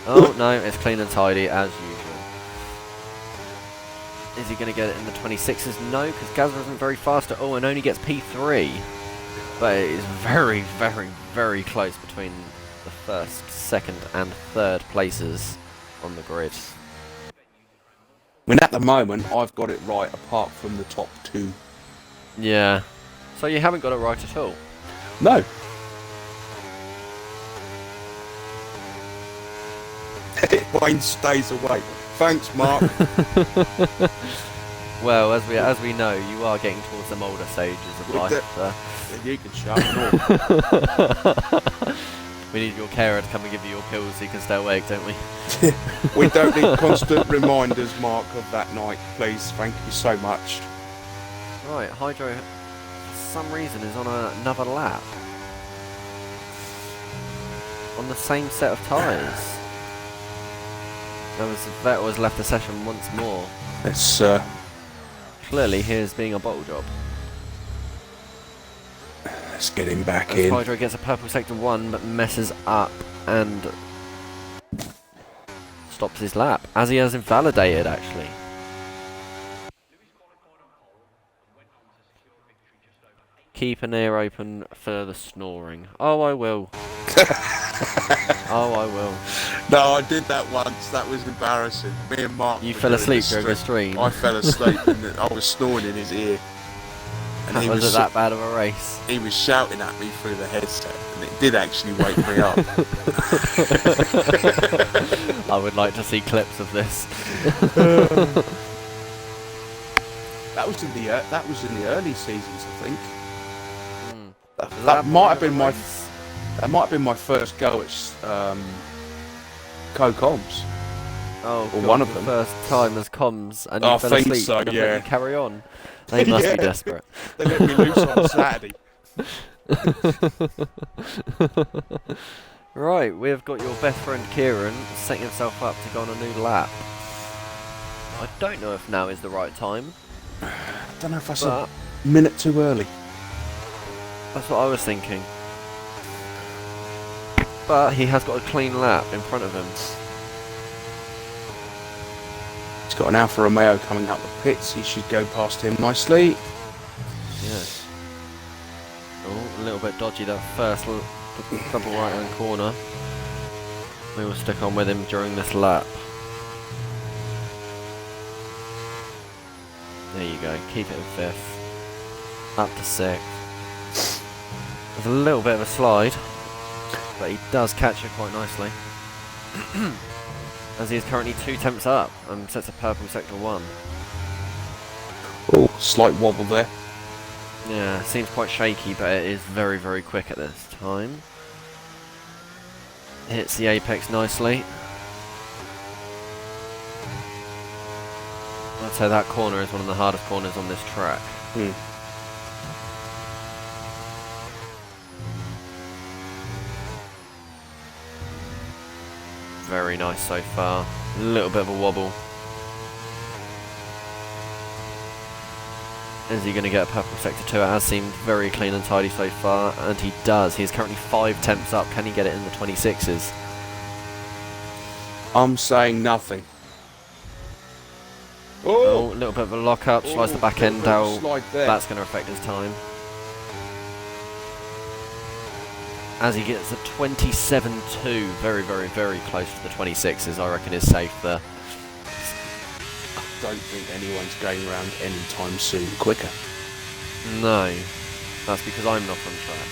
Oh no, it's clean and tidy as usual. Is he going to get it in the 26s? No, because Gaza isn't very fast at all and only gets P3. But it is very, very, very close between the first, second and third places on the grid. I mean, at the moment, I've got it right apart from the top 2. Yeah. So you haven't got it right at all? No. Wayne stays away. Thanks, Mark. Well, as we know, you are getting towards the older stages of life. You can shut up. We need your carer to come and give you your pills so you can stay awake, don't we? We don't need constant reminders, Mark, of that night, please. Thank you so much. Right, Hydro, for some reason, is on another lap. On the same set of tyres. Vettel has left the session once more. Let's Clearly, he is being a bottle job. let's get him back As in. Hydro gets a purple sector 1, but messes up and stops his lap, as he has invalidated, actually. Keep an ear open for the snoring. Oh, I will. Oh, I will. No, I did that once. That was embarrassing. Me and Mark. You fell asleep during the stream. I fell asleep and I was snoring in his ear. And he was it that bad of a race? He was shouting at me through the headset, and it did actually wake me up. I would like to see clips of this. That was in the early seasons, I think. Mm. That might have been my first go at co-coms. Oh, or God, one of the them. First time as comms, and you I fell think asleep. so, and yeah. you carry on. They must Yeah. be desperate. They let me loose on Saturday. Right, we've got your best friend Kieran setting himself up to go on a new lap. I don't know if now is the right time. I don't know if that's But a minute too early. that's what I was thinking. But he has got a clean lap in front of him. He's got an Alfa Romeo coming out the pits. He should go past him nicely. Yes. Oh, a little bit dodgy that first double right hand corner. We will stick on with him during this lap. There you go, keep it in 5th. Up to 6th. There's a little bit of a slide, but he does catch it quite nicely. As he is currently 2 tenths up and sets a purple sector 1. Oh, slight wobble there. Yeah, seems quite shaky, but it is very, very quick at this time. Hits the apex nicely. I'd say that corner is one of the hardest corners on this track. very nice so far. A little bit of a wobble. Is he going to get a purple sector 2? It has seemed very clean and tidy so far, and he does. He's currently 5 temps up. Can he get it in the 26s? I'm saying nothing. Oh, a little bit of a lock-up. Slice the back end out. Slide there. That's going to affect his time. As he gets a 27.2. Very, very, very close to the 26s. I reckon is safe there. I don't think anyone's going around anytime soon quicker. No. That's because I'm not on track.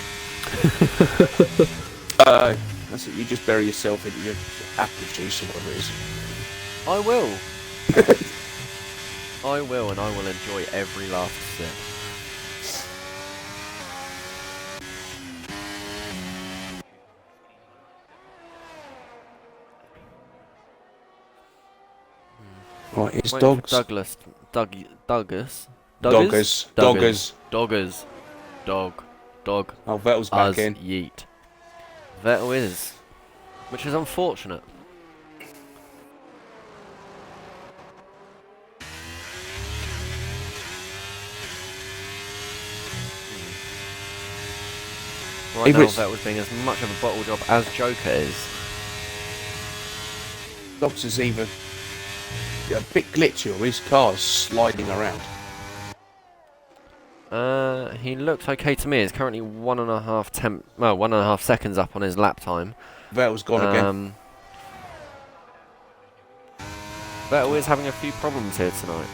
That's it. You just bury yourself into your apple juice or whatever it is. I will. I will, and I will enjoy every last sip. Right, it's Wait dogs. for Doggers. Doggers. Dog. Oh, Vettel's back Us in. yeet. Vettel is. Which is unfortunate. Right now, Vettel's being as much of a bottle job as Joker is. Dogs is either a bit glitchy or his car's sliding around. He looks okay to me. He's currently 1.5 seconds up on his lap time. Vettel's gone again. Vettel is having a few problems here tonight.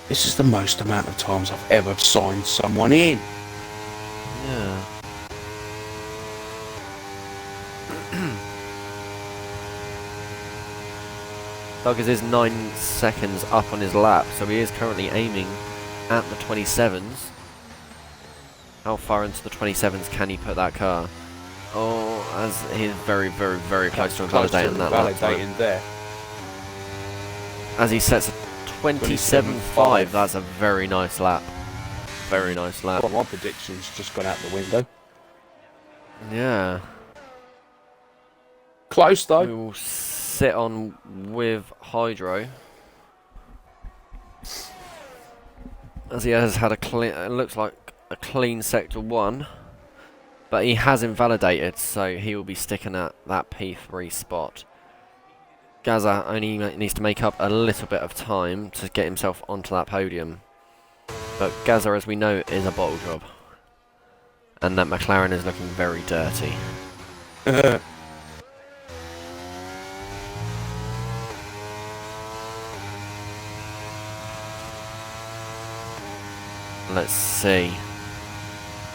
This is the most amount of times I've ever signed someone in. Yeah. Douglas is 9 seconds up on his lap, so he is currently aiming at the 27s. How far into the 27s can he put that car? Oh, as he's very, very, very close to invalidating that lap time. There. As he sets a 27.5, that's a very nice lap. Very nice lap. Well, my prediction's just gone out the window. Yeah. Close though. We will sit on with Hydro. As he has had a clean, it looks like a clean sector 1. But he has invalidated, so he will be sticking at that P3 spot. Gaza only needs to make up a little bit of time to get himself onto that podium. But Gaza, as we know, is a bottle job. And that McLaren is looking very dirty. Let's see.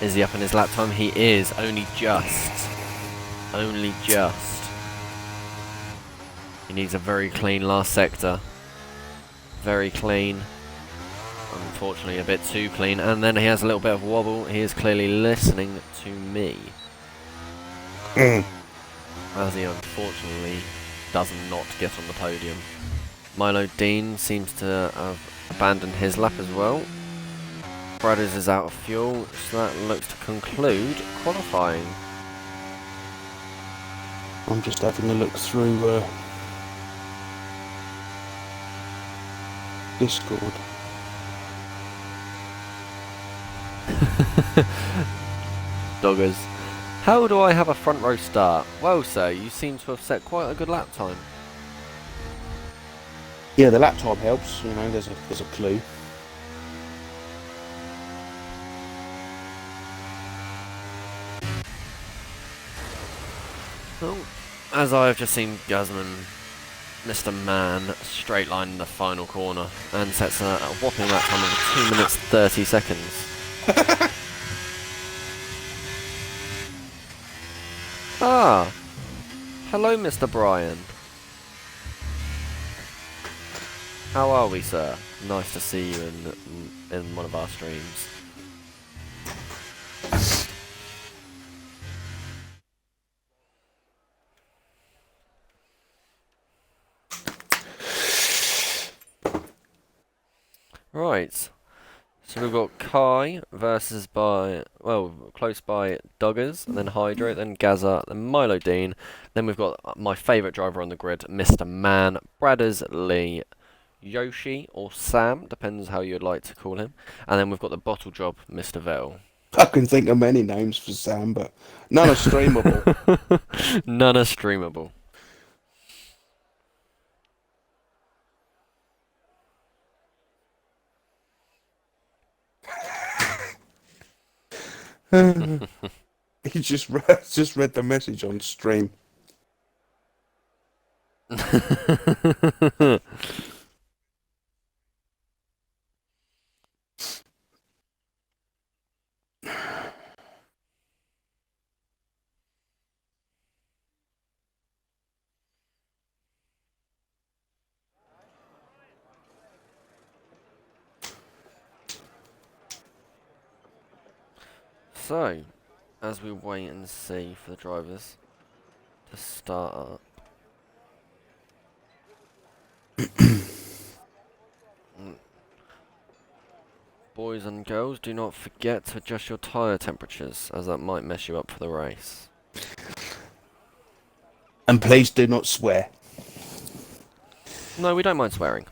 Is he up in his lap time? He is. Only just. Only just. He needs a very clean last sector. Very clean. Unfortunately, a bit too clean. And then he has a little bit of wobble. He is clearly listening to me. As he unfortunately does not get on the podium. Milo Dean seems to have abandoned his lap as well. Brothers is out of fuel, so that looks to conclude qualifying. I'm just having a look through Discord. Doggers. How do I have a front row start? Well, sir, you seem to have set quite a good lap time. Yeah, the lap time helps. You know, there's a clue. Well, as I have just seen Guzman, Mr. Man, straight line in the final corner and sets a whopping lap time of 2 minutes 30 seconds. Ah, hello, Mr. Brian. How are we, sir? Nice to see you in one of our streams. Right, So we've got Kai versus close by Duggars, and then Hydro, then Gaza, then Milo Dean. Then we've got my favourite driver on the grid, Mr. Man, Bradders Lee, Yoshi, or Sam, depends how you'd like to call him. And then we've got the bottle job, Mr. Vettel. I can think of many names for Sam, but none are streamable. None are streamable. He just read the message on stream. So, as we wait and see for the drivers to start up. Boys and girls, do not forget to adjust your tyre temperatures, as that might mess you up for the race. And please do not swear. No, we don't mind swearing.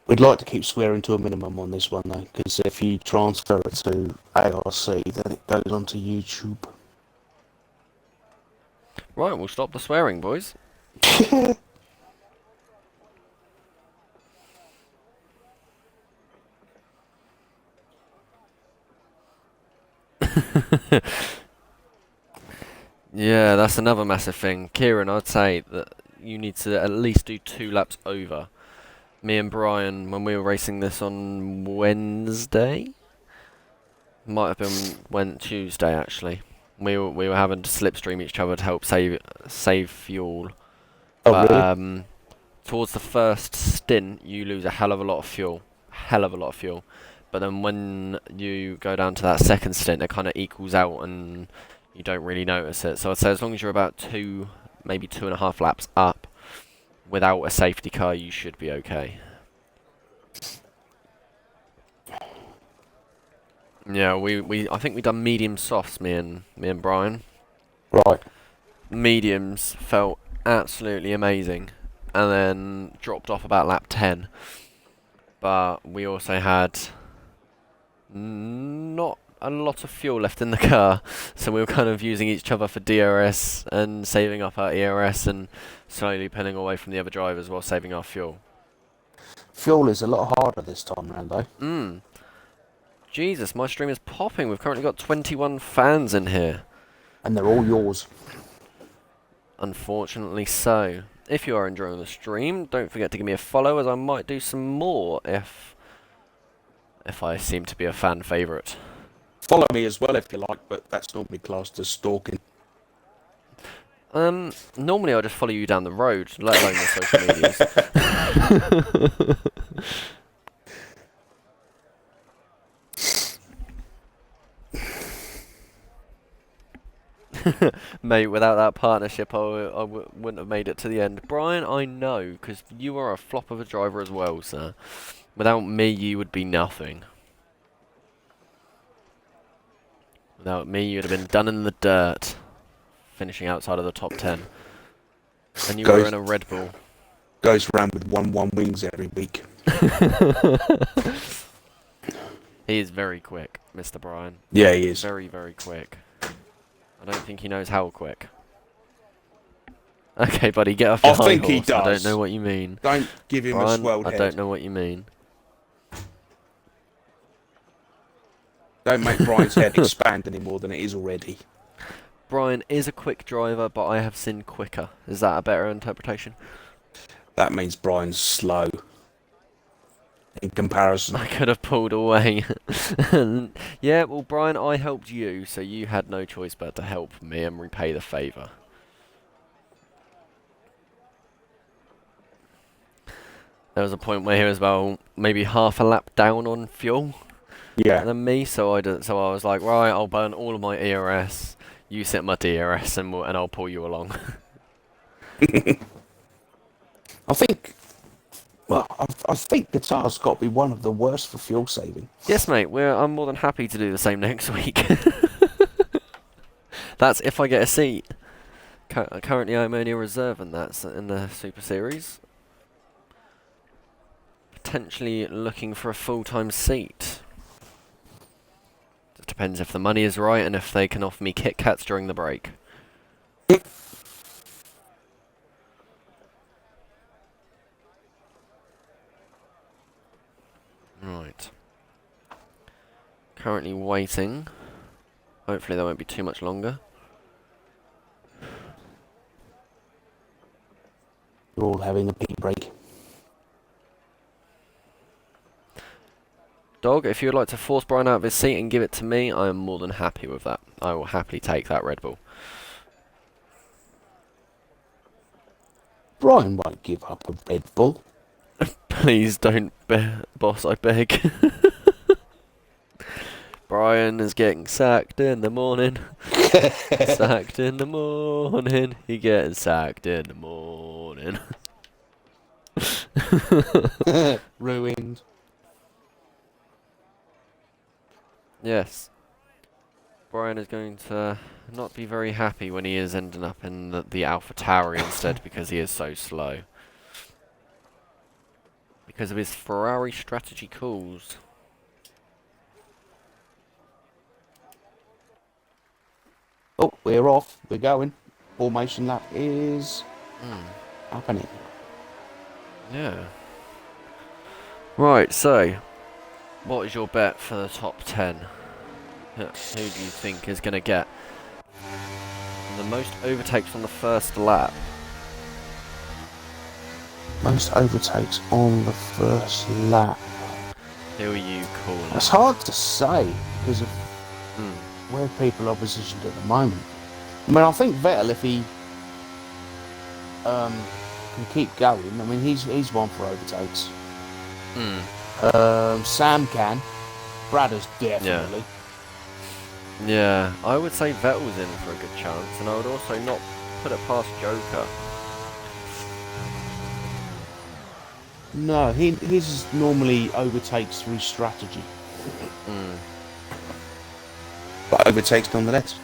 We'd like to keep swearing to a minimum on this one, though, because if you transfer it to ARC, then it goes onto YouTube. Right, we'll stop the swearing, boys. Yeah, that's another massive thing. Kieran, I'd say that you need to at least do 2 laps over. Me and Brian, when we were racing this on Wednesday, might have been Tuesday actually. We were having to slipstream each other to help save fuel. Oh, But really? towards the first stint, you lose a hell of a lot of fuel, But then when you go down to that second stint, it kind of equals out, and you don't really notice it. So I'd say as long as you're about 2, maybe 2.5 laps up, without a safety car, you should be okay. Yeah, I think we done medium softs, me and Brian. Right. Mediums felt absolutely amazing, and then dropped off about lap 10. But we also had not a lot of fuel left in the car, so we were kind of using each other for DRS and saving up our ERS and slowly pulling away from the other drivers while saving our fuel. Fuel is a lot harder this time round, though. Jesus, my stream is popping. We've currently got 21 fans in here. And they're all yours. Unfortunately so. If you are enjoying the stream, don't forget to give me a follow, as I might do some more if I seem to be a fan favourite. Follow me as well if you like, but that's normally classed as stalking. Normally I'll just follow you down the road, let alone the social medias. Mate, without that partnership, I wouldn't have made it to the end. Brian, I know, because you are a flop of a driver as well, sir. Without me, you would be nothing. Without me, you'd have been done in the dirt, finishing outside of the top 10. And you were in a Red Bull. Goes around with 1-1 wings every week. He is very quick, Mr. Brian. Yeah, he is. Very, very quick. I don't think he knows how quick. Okay, buddy, get off your high think he horse. I don't does. know what you mean. Don't give him Brian, a swelled I head. don't know what you mean. Don't make Brian's head expand any more than it is already. Brian is a quick driver, but I have seen quicker. Is that a better interpretation? That means Brian's slow. In comparison. I could have pulled away. Yeah, well, Brian, I helped you, so you had no choice but to help me and repay the favour. There was a point where he was about maybe half a lap down on fuel than me, so I was like, right, I'll burn all of my ERS. You set my DRS, and I'll pull you along. I think Well, I think Guitar's got to be one of the worst for fuel saving. Yes, mate. I'm more than happy to do the same next week. That's if I get a seat. Currently, I'm only a reserve, and that's in the Super Series. Potentially looking for a full-time seat. It depends if the money is right and if they can offer me Kit Kats during the break. Right. Currently waiting. Hopefully that won't be too much longer. We're all having a pee break. Dog, if you would like to force Brian out of his seat and give it to me, I am more than happy with that. I will happily take that Red Bull. Brian won't give up a Red Bull. Please don't, boss, I beg. Brian is getting sacked in the morning. Sacked in the morning. He getting sacked in the morning. Ruined. Yes. Brian is going to not be very happy when he is ending up in the Alpha Tower instead because he is so slow. Because of his Ferrari strategy calls. Oh, we're off. We're going. Formation lap is happening. Yeah. Right, so, what is your bet for the top 10? Who do you think is going to get the most overtakes on the first lap? Most overtakes on the first lap. Who are you calling? It's hard to say because of where people are positioned at the moment. I mean, I think Vettel, if he can keep going, I mean, he's one for overtakes. Sam can. Bradder's definitely. Yeah, I would say Vettel's in for a good chance, and I would also not put it past Joker. No, his normally overtakes through strategy. But overtakes nonetheless.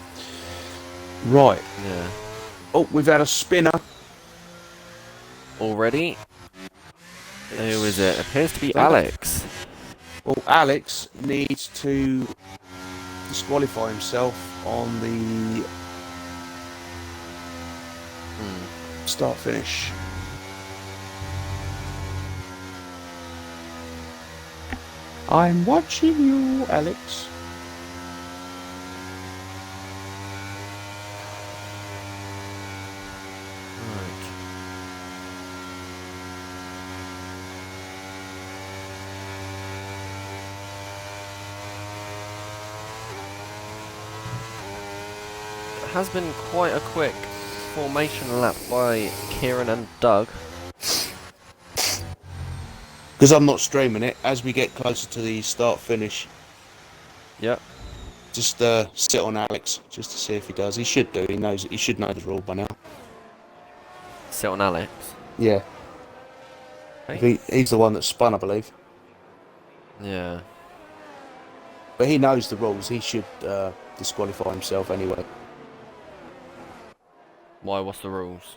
Right. Yeah. Oh, we've had a spinner. Already? Who is it? Appears to be Alex. Well, Alex needs to disqualify himself on the start finish. I'm watching you, Alex. Has been quite a quick formation lap by Kieran and Doug. Because I'm not streaming it, as we get closer to the start finish, Yep. just sit on Alex just to see if he does. He should do. He should know the rule by now. Sit on Alex. Yeah. Hey. He's the one that spun, I believe. Yeah. But he knows the rules. He should disqualify himself anyway. Why? What's the rules?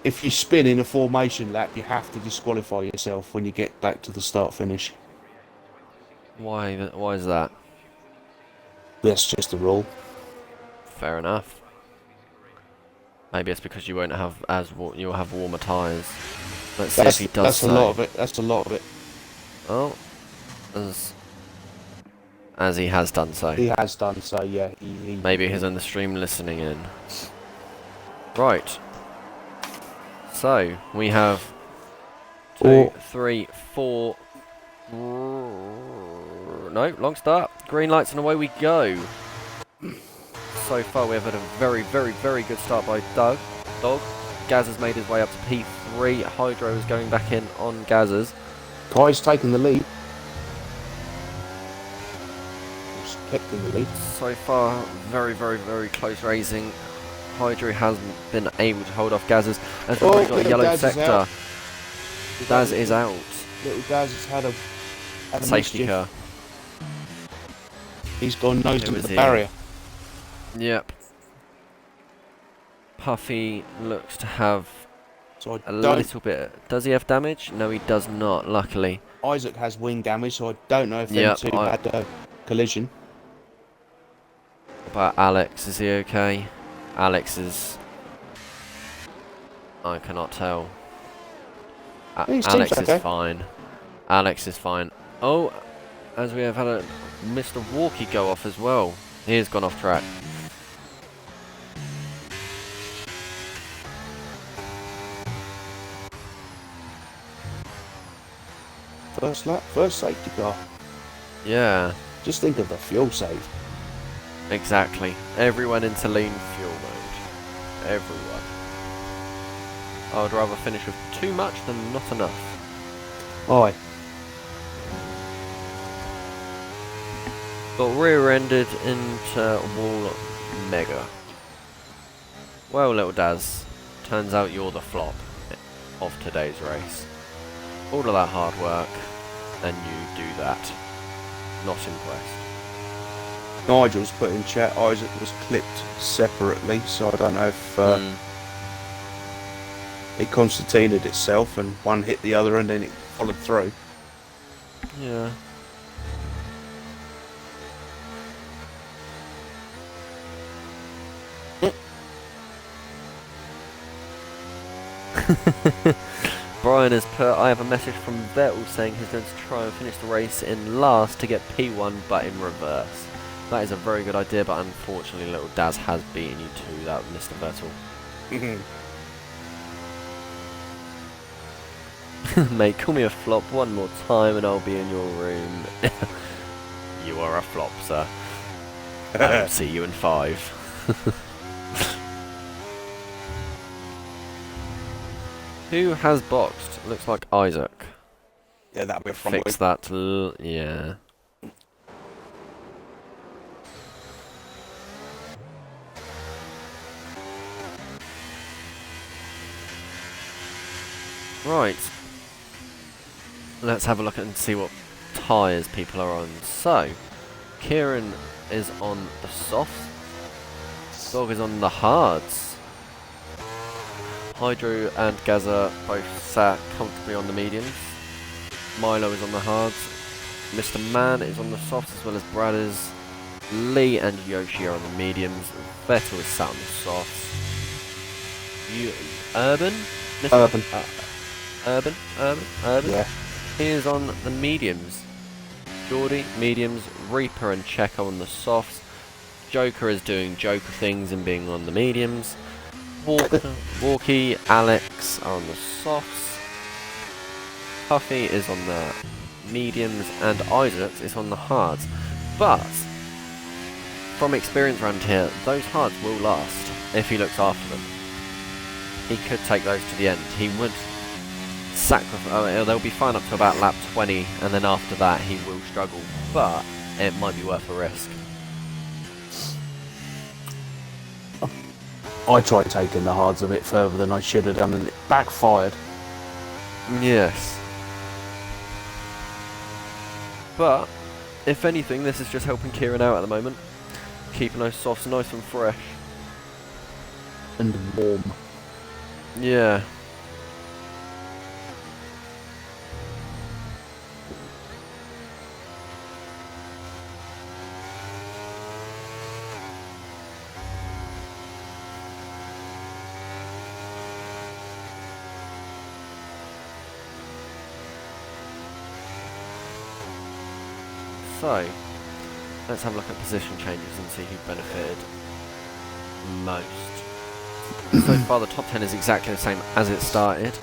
If you spin in a formation lap, you have to disqualify yourself when you get back to the start finish. Why is that? That's just the rule. Fair enough. Maybe it's because you won't have you'll have warmer tyres. Let's see if he does. That's a lot of it. That's a lot of it. Oh, as he has done so. He has done so. Yeah. Maybe he's on the stream listening in. Right. So we have 2, 3, 4. No, long start. Green lights and away we go. So far we have had a very, very, very good start by Dog. Gaz has made his way up to P3. Hydro is going back in on Gaz's. Kai's taking the lead. He's kept in the lead. So far, very, very, very close racing. Hydro hasn't been able to hold off Gaz's as we've already got a yellow sector. Daz is out. Little Daz has had a Safety mischief. car. He's gone nose It into was the here. barrier. Yep. Puffy looks to have So I a don't. little bit. Does he have damage? No, he does not, luckily. Isaac has wing damage, so I don't know if them Yep, two had a collision. But Alex, is he okay? Alex is... I cannot tell. He seems Alex is okay. fine. Alex is fine. Oh, as we have had a Mr. Walkie go off as well. He has gone off track. First lap, first safety car. Yeah, Just think of the fuel save. exactly. Everyone into lean fuel mode. Everyone. I would rather finish with too much than not enough. Aye. Got rear-ended into wall mega. Well, little Daz, turns out you're the flop of today's race. All of that hard work, and you do that. Not impressed. Nigel's put in chat, Isaac was clipped separately, so I don't know if it concertinaed itself and one hit the other and then it followed through. Yeah. Brian has put, I have a message from Vettel saying he's going to try and finish the race in last to get P1 but in reverse. That is a very good idea, but unfortunately little Daz has beaten you to that, Mr. Vettel. Mate, call me a flop one more time and I'll be in your room. You are a flop, sir. I'll see you in 5. Who has boxed? Looks like Isaac. Yeah, that'll be a front Fix wing. that. Yeah. Right. Let's have a look and see what tyres people are on. So, Kieran is on the softs. Dog is on the hards. Hydro and Gaza both sat comfortably on the mediums. Milo is on the hards. Mr. Man is on the softs as well as Brad is. Lee and Yoshi are on the mediums. Vettel is sat on the softs. Urban? Mr. Urban. Urban. Yeah. He is on the mediums. Geordie, mediums. Reaper and Checo on the softs. Joker is doing Joker things and being on the mediums. Walkie, Alex are on the softs. Puffy is on the mediums, and Isaac is on the hards. But from experience around here, those hards will last if he looks after them. He could take those to the end. He would sacrifice. They'll be fine up to about lap 20, and then after that he will struggle. But it might be worth a risk. I tried taking the hards a bit further than I should have done and it backfired. Yes. But, if anything, this is just helping Kieran out at the moment. Keeping those softs nice and fresh. And warm. Yeah. So, let's have a look at position changes and see who benefited most. So far the top 10 is exactly the same as it started.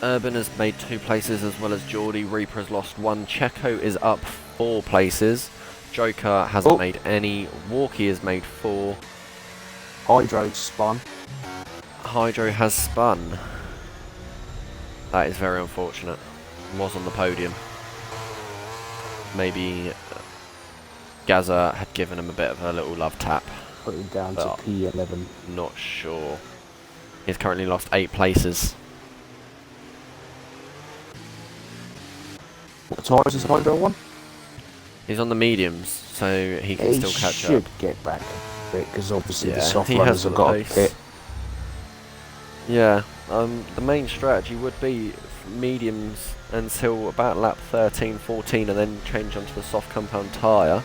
Urban has made 2 places as well as Geordie. Reaper has lost 1. Checo is up 4 places. Joker hasn't made any. Walkie has made 4. Hydro spun. Hydro has spun. That is very unfortunate. Was on the podium. Maybe Gaza had given him a bit of a little love tap. Put him down to P11. Not sure. He's currently lost 8 places. What tyres is Hydro on? He's on the mediums, so he can He still catch should up. get back a bit, because obviously the Yeah, soft he runners has have got got the a pace. pit. Yeah, the main strategy would be mediums until about lap 13, 14, and then change onto the soft compound tyre.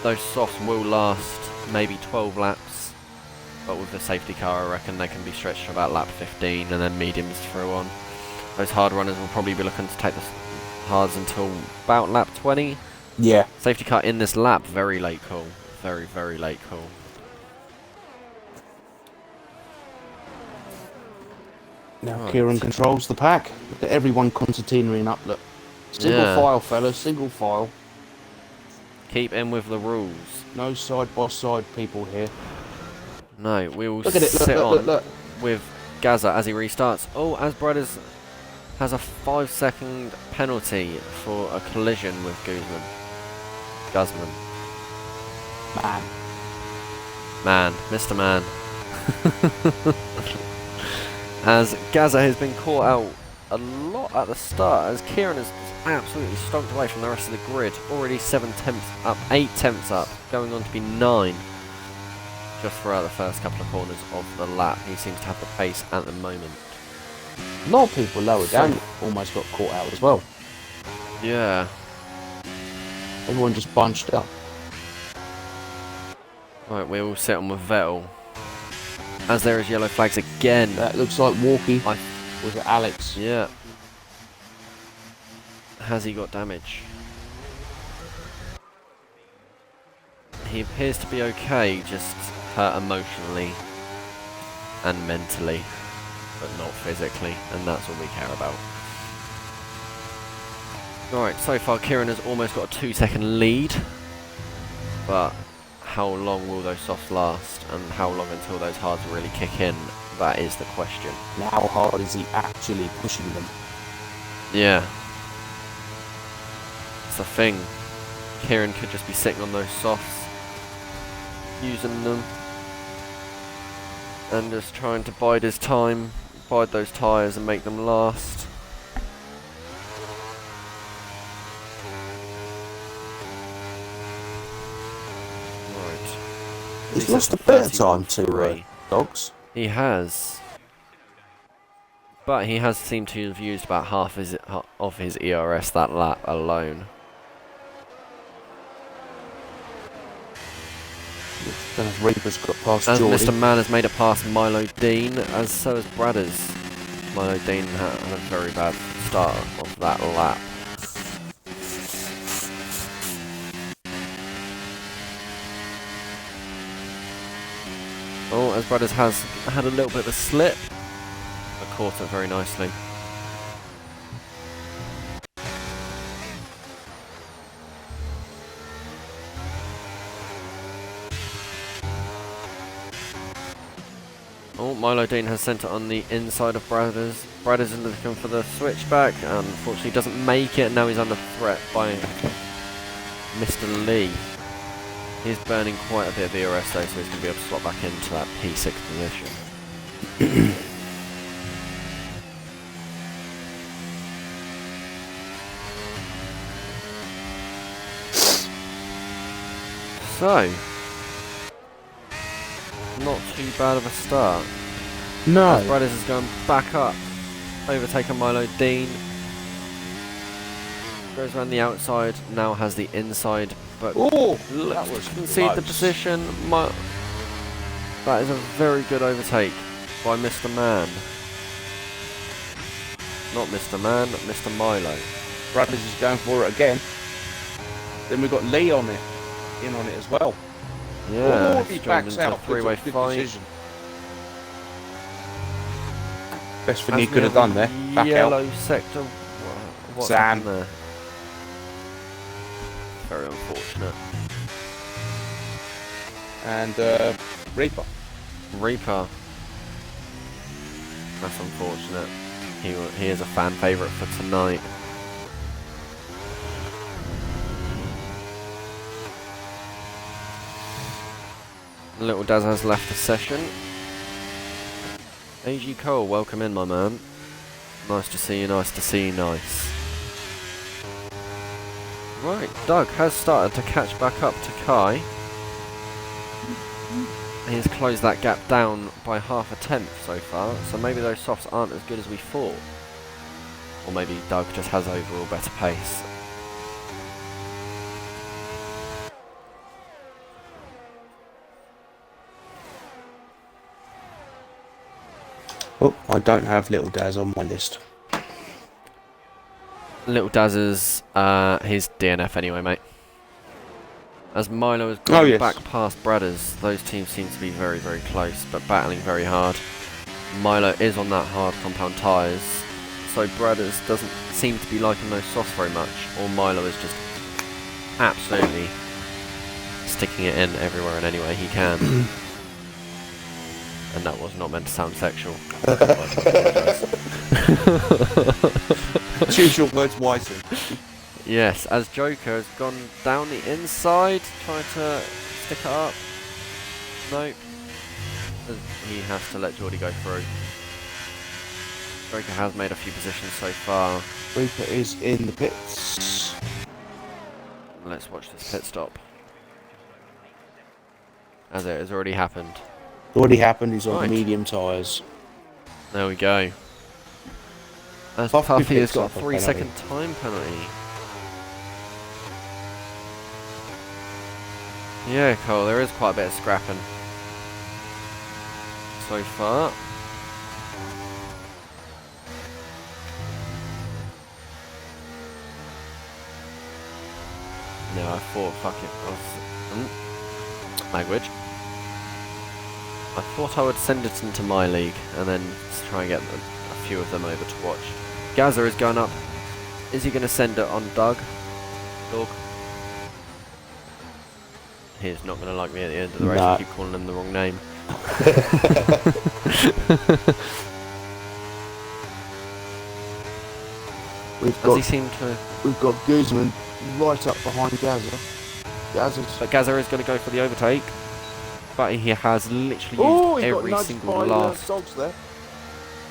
Those softs will last maybe 12 laps, but with the safety car I reckon they can be stretched to about lap 15 and then mediums through on. Those hard runners will probably be looking to take the hards until about lap 20. Yeah. Safety car in this lap, very late call. Very, very late call. Now Right. Kieran controls the pack. Look at everyone concertinaing up. Look. Single Yeah. file, fellas. Single file. Keep in with the rules. No side-by-side people here. No, we will Look at it. Look, sit look, on look, look. with Gaza as he restarts. Oh, as Brothers has a 5-second penalty for a collision with Guzman. Man, Mr. Man. As Gaza has been caught out a lot at the start, as Kieran has absolutely stomped away from the rest of the grid. Already 7 tenths up, 8 tenths up, going on to be 9. Just throughout the first couple of corners of the lap. He seems to have the pace at the moment. A lot of people lower down almost got caught out as well. Yeah. Everyone just bunched up. Right, we all sit on with Vettel. As there is yellow flags again. That looks like Walkie. Was it Alex? Yeah. Has he got damage? He appears to be okay, just hurt emotionally and mentally, but not physically, and that's all we care about. Alright, so far Kieran has almost got a 2-second lead, but how long will those softs last, and how long until those hards really kick in? That is the question. Now how hard is he actually pushing them? Yeah. It's the thing. Kieran could just be sitting on those softs, using them, and just trying to bide his time, bide those tyres and make them last. He's lost a bit of time to dogs. He has. But he has seemed to have used about half of his ERS that lap alone. Reaper's got past As Geordie. Mr. Man has made it past Milo Dean, as so has Bradders. Milo Dean had a very bad start of that lap. Oh, as Brothers has had a little bit of a slip, but caught it very nicely. Oh, Milo Dean has sent it on the inside of Brothers. Brothers is looking for the switchback, and unfortunately doesn't make it. Now he's under threat by Mr. Lee. He's burning quite a bit of ERS though, so he's going to be able to slot back into that P6 position. So, not too bad of a start. No. As Brothers has gone back up, overtaken Milo Dean. Goes around the outside, now has the inside, but that was concede the close. position. That is a very good overtake by Mr. Man. Not Mr. Man, Mr. Milo. Brothers is going for it again. Then we've got Lee on it, in on it as well. Yeah, he he's joined backs into a out. three-way Good fight. decision. Best thing As he we could have have done there. a Back yellow out. sector. What's Sam. happened there? Very unfortunate. And Reaper. Reaper. That's unfortunate. He is a fan favourite for tonight. Little Daz has left the session. AG Cole, welcome in, my man. Nice to see you, nice to see you, nice. Right, Doug has started to catch back up to Kai. He's closed that gap down by half a tenth so far, so maybe those softs aren't as good as we thought. Or maybe Doug just has overall better pace. Oh, I don't have Little Daz on my list. Little Daz is his DNF anyway, mate. As Milo has gone back past Bradders, those teams seem to be very, very close, but battling very hard. Milo is on that hard compound tyres, so Bradders doesn't seem to be liking those softs very much, or Milo is just absolutely sticking it in everywhere and any way he can. And that was not meant to sound sexual. Choose your words wisely. Yes, as Joker has gone down the inside, trying to stick it up. Nope. He has to let Geordie go through. Joker has made a few positions so far. Reaper is in the pits. Let's watch this pit stop. As it has already happened. Already happened, he's on Right. medium tyres. There we go. As Puffy Puffy has pits got off a a 3-second time penalty. Yeah, Cole, there is quite a bit of scrapping so far. No, I thought, fuck it. Language. I thought I would send it into my league and then try and get a few of them over to watch. Gaza is going up. Is he going to send it on Doug? Dog? He's not going to like me at the end of the race. I keep calling him the wrong name. We've got Guzman right up behind Gaza. But Gaza is going to go for the overtake. But he has literally used every single last... dogs there.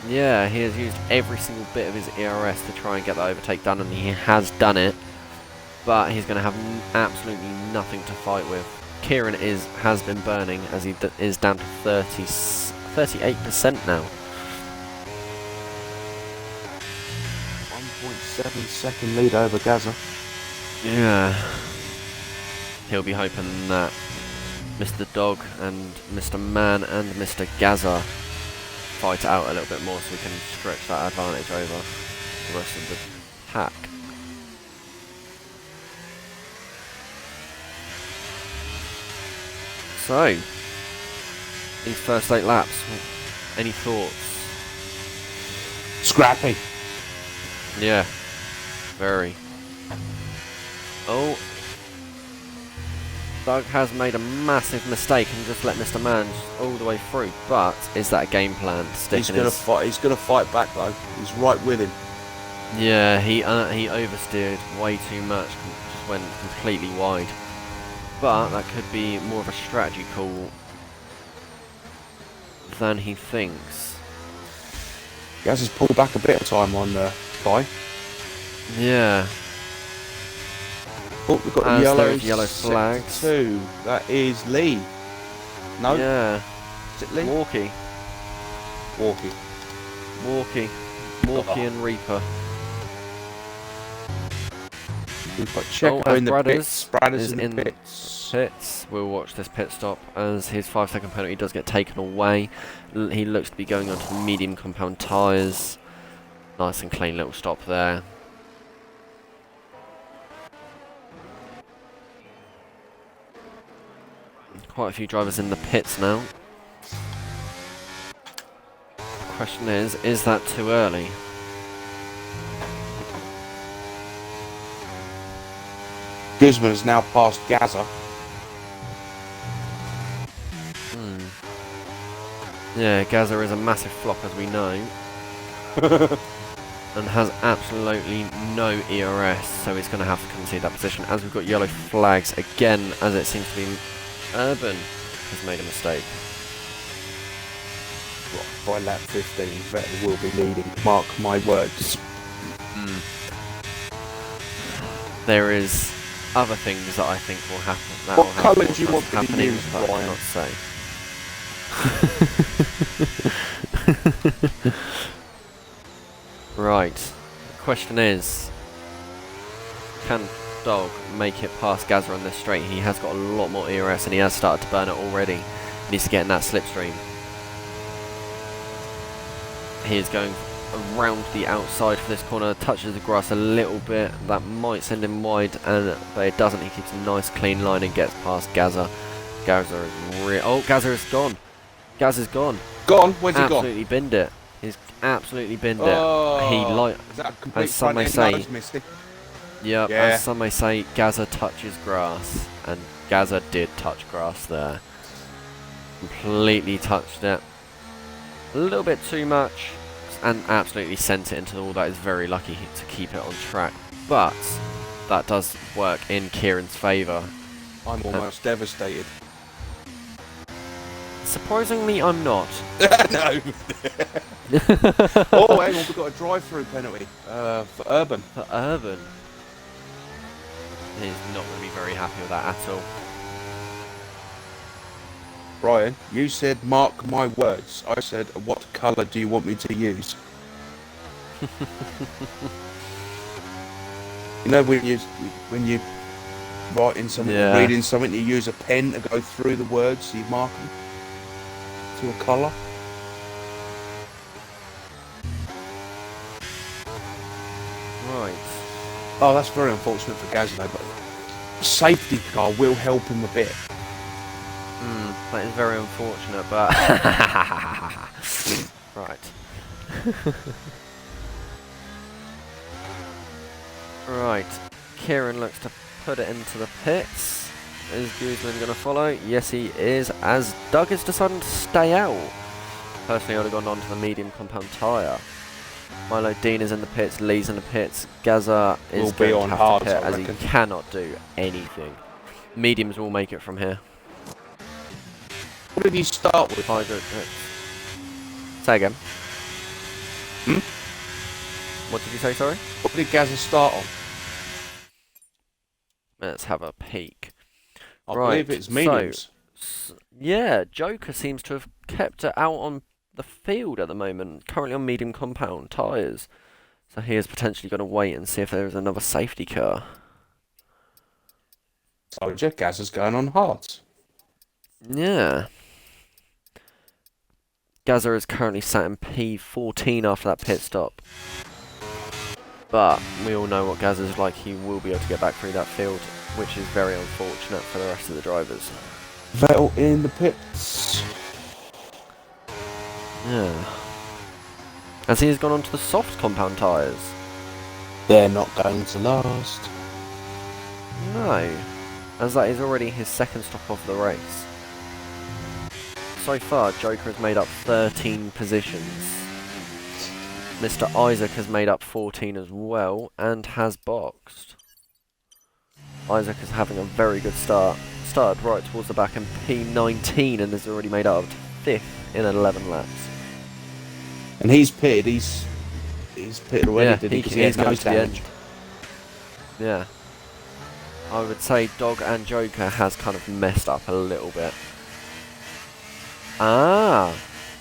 Yeah, he has used every single bit of his ERS to try and get that overtake done, and he has done it. But he's going to have absolutely nothing to fight with. Kieran has been burning as he is down to 38% now. 1.7 second lead over Gaza. Yeah. He'll be hoping that Mr. Dog and Mr. Man and Mr. Gaza fight it out a little bit more so we can stretch that advantage over the rest of the pack. So, these first 8 laps, any thoughts? Scrappy. Yeah, very. Oh, Doug has made a massive mistake and just let Mr. Man all the way through, but is that a game plan to stick He's going to fight back though. He's right with him. Yeah, he oversteered way too much, just went completely wide. But that could be more of a strategy call than he thinks. He has pulled back a bit of time on Kai. Yeah. Oh, we've got As yellow flags. 2. That is Lee. No? Yeah. Is it Lee? Walkie and Reaper. We've got Checo in the pits. Bradders in the pits. We'll watch this pit stop as his 5-second penalty does get taken away. He looks to be going on to medium compound tyres. Nice and clean little stop there. Quite a few drivers in the pits now. The question is that too early? Guzman is now past Gaza. Yeah, Gaza is a massive flop as we know. And has absolutely no ERS, so he's going to have to concede that position. As we've got yellow flags again, as it seems to be Urban has made a mistake. By lap 15, Vettel will be leading. Mark my words. There is other things that I think will happen. That What will colour happen, do you want me to happening, use, but I Brian? cannot say. Right. The question is, can Dog make it past Gazza on this straight? He has got a lot more ERS and he has started to burn it already. He needs to get in that slipstream. He is going around the outside for this corner, touches the grass a little bit. That might send him wide, but it doesn't. He keeps a nice clean line and gets past Gazza. Gazza is Gazza is gone. Gazza's gone. Gone? Where's he gone? Absolutely binned it. He's absolutely binned Oh, it. He is that a complete as some front may end say, nose, Misty? yep, Yeah. as some may say, Gazza touches grass, and Gazza did touch grass there. Completely touched it. A little bit too much, and absolutely sent it into the wall. That is very lucky to keep it on track, but that does work in Kieran's favour. I'm almost devastated. Surprisingly, I'm not. No. Oh, hang on, we've got a drive-through penalty for Urban. For Urban, he's not going to be very happy with that at all. Brian, you said mark my words. I said, what colour do you want me to use? You know when you writing something or reading something, you use a pen to go through the words, so you mark them to a colour. Right. Oh, that's very unfortunate for Gazza, but safety car will help him a bit. That is very unfortunate, but right. Right. Kieran looks to put it into the pits. Is Guzman going to follow? Yes, he is, as Doug is deciding to stay out. Personally, I would have gone on to the medium compound tyre. Milo Dean is in the pits, Lee's in the pits, Gazza is going to have hards, to pit I as he reckon. cannot do anything. Mediums will make it from here. What did you start with? Hydro. Say again. What did you say, sorry? What did Gazza start on? Let's have a peek. I Right, believe it's mediums. Yeah, Joker seems to have kept it out on the field at the moment, currently on medium compound tyres. So he is potentially going to wait and see if there is another safety car. So Gazza's going on hards. Yeah. Gazza is currently sat in P14 after that pit stop. But we all know what Gazza's like. He will be able to get back through that field, which is very unfortunate for the rest of the drivers. Vettel in the pits. Yeah. As he has gone on to the soft compound tyres. They're not going to last. No, as that is already his second stop of the race. So far, Joker has made up 13 positions. Mr. Isaac has made up 14 as well, and has boxed. Isaac is having a very good start. Started right towards the back in P19 and has already made up to 5th in 11 laps. And he's pitted. He's pitted already, Yeah, did he? 'Cause he's had going nose to the end. damage. Yeah. I would say Dog and Joker has kind of messed up a little bit. Ah!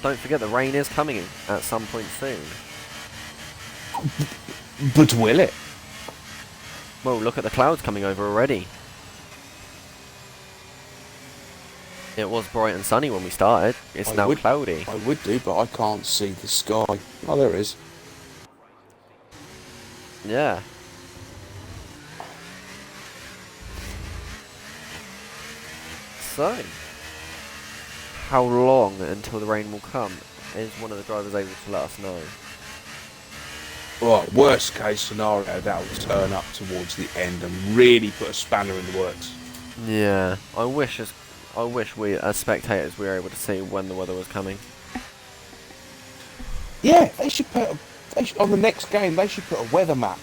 Don't forget the rain is coming in at some point soon. But will it? Well, look at the clouds coming over already. It was bright and sunny when we started. It's now cloudy. I would do, but I can't see the sky. Oh, there it is. Yeah. So, how long until the rain will come? Is one of the drivers able to let us know? Well, worst case scenario, that will turn up towards the end and really put a spanner in the works. Yeah, I wish we, as spectators, we were able to see when the weather was coming. Yeah, they should on the next game, they should put a weather map.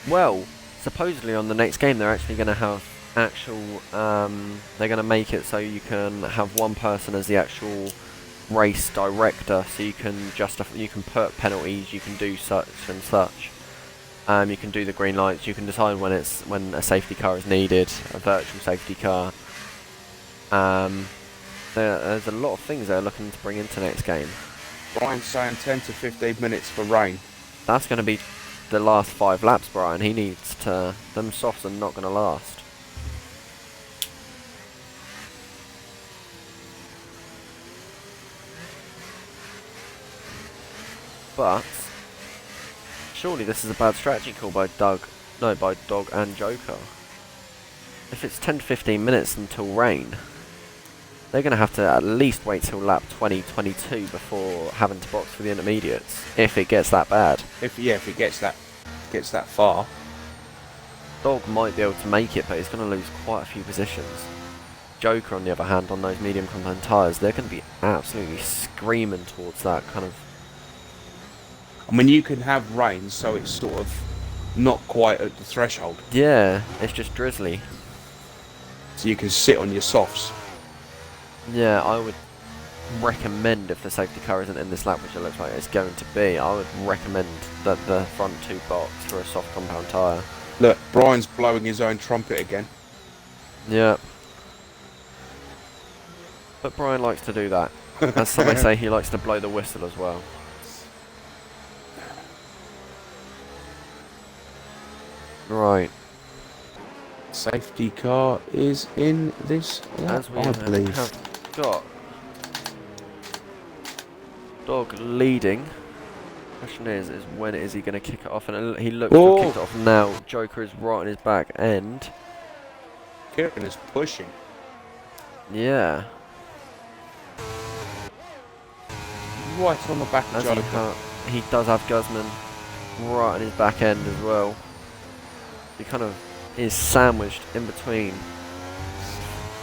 Well, supposedly on the next game, they're actually going to have they're going to make it so you can have one person as the actual race director, so you can you can put penalties, you can do such and such. You can do the green lights. You can decide when a safety car is needed, a virtual safety car. There's a lot of things they're looking to bring into next game. Brian's saying 10 to 15 minutes for rain. That's going to be the last 5 laps, Brian. He needs to. Them softs are not going to last. But surely this is a bad strategy call by Doug. No, by Dog and Joker. If it's 10 to 15 minutes until rain, they're going to have to at least wait till lap 20, 22 before having to box for the intermediates. If it gets that bad. If it gets that far. Dog might be able to make it, but he's going to lose quite a few positions. Joker, on the other hand, on those medium compound tyres, they're going to be absolutely screaming towards that kind of. I mean, you can have rain, so it's sort of not quite at the threshold. Yeah, it's just drizzly. So you can sit on your softs. Yeah, I would recommend, if the safety car isn't in this lap, which it looks like it's going to be, I would recommend that the front 2 box for a soft compound tyre. Look, Brian's blowing his own trumpet again. Yeah. But Brian likes to do that. As some may say, he likes to blow the whistle as well. Right. Safety car is in this lap, As we I believe. have got Dog leading. Question is when is he going to kick it off? And he looks to have kicked it off now. Joker is right on his back end. Kieran is pushing. Yeah. Right on the back of Joker. He does have Guzman right on his back end as well. He kind of is sandwiched in between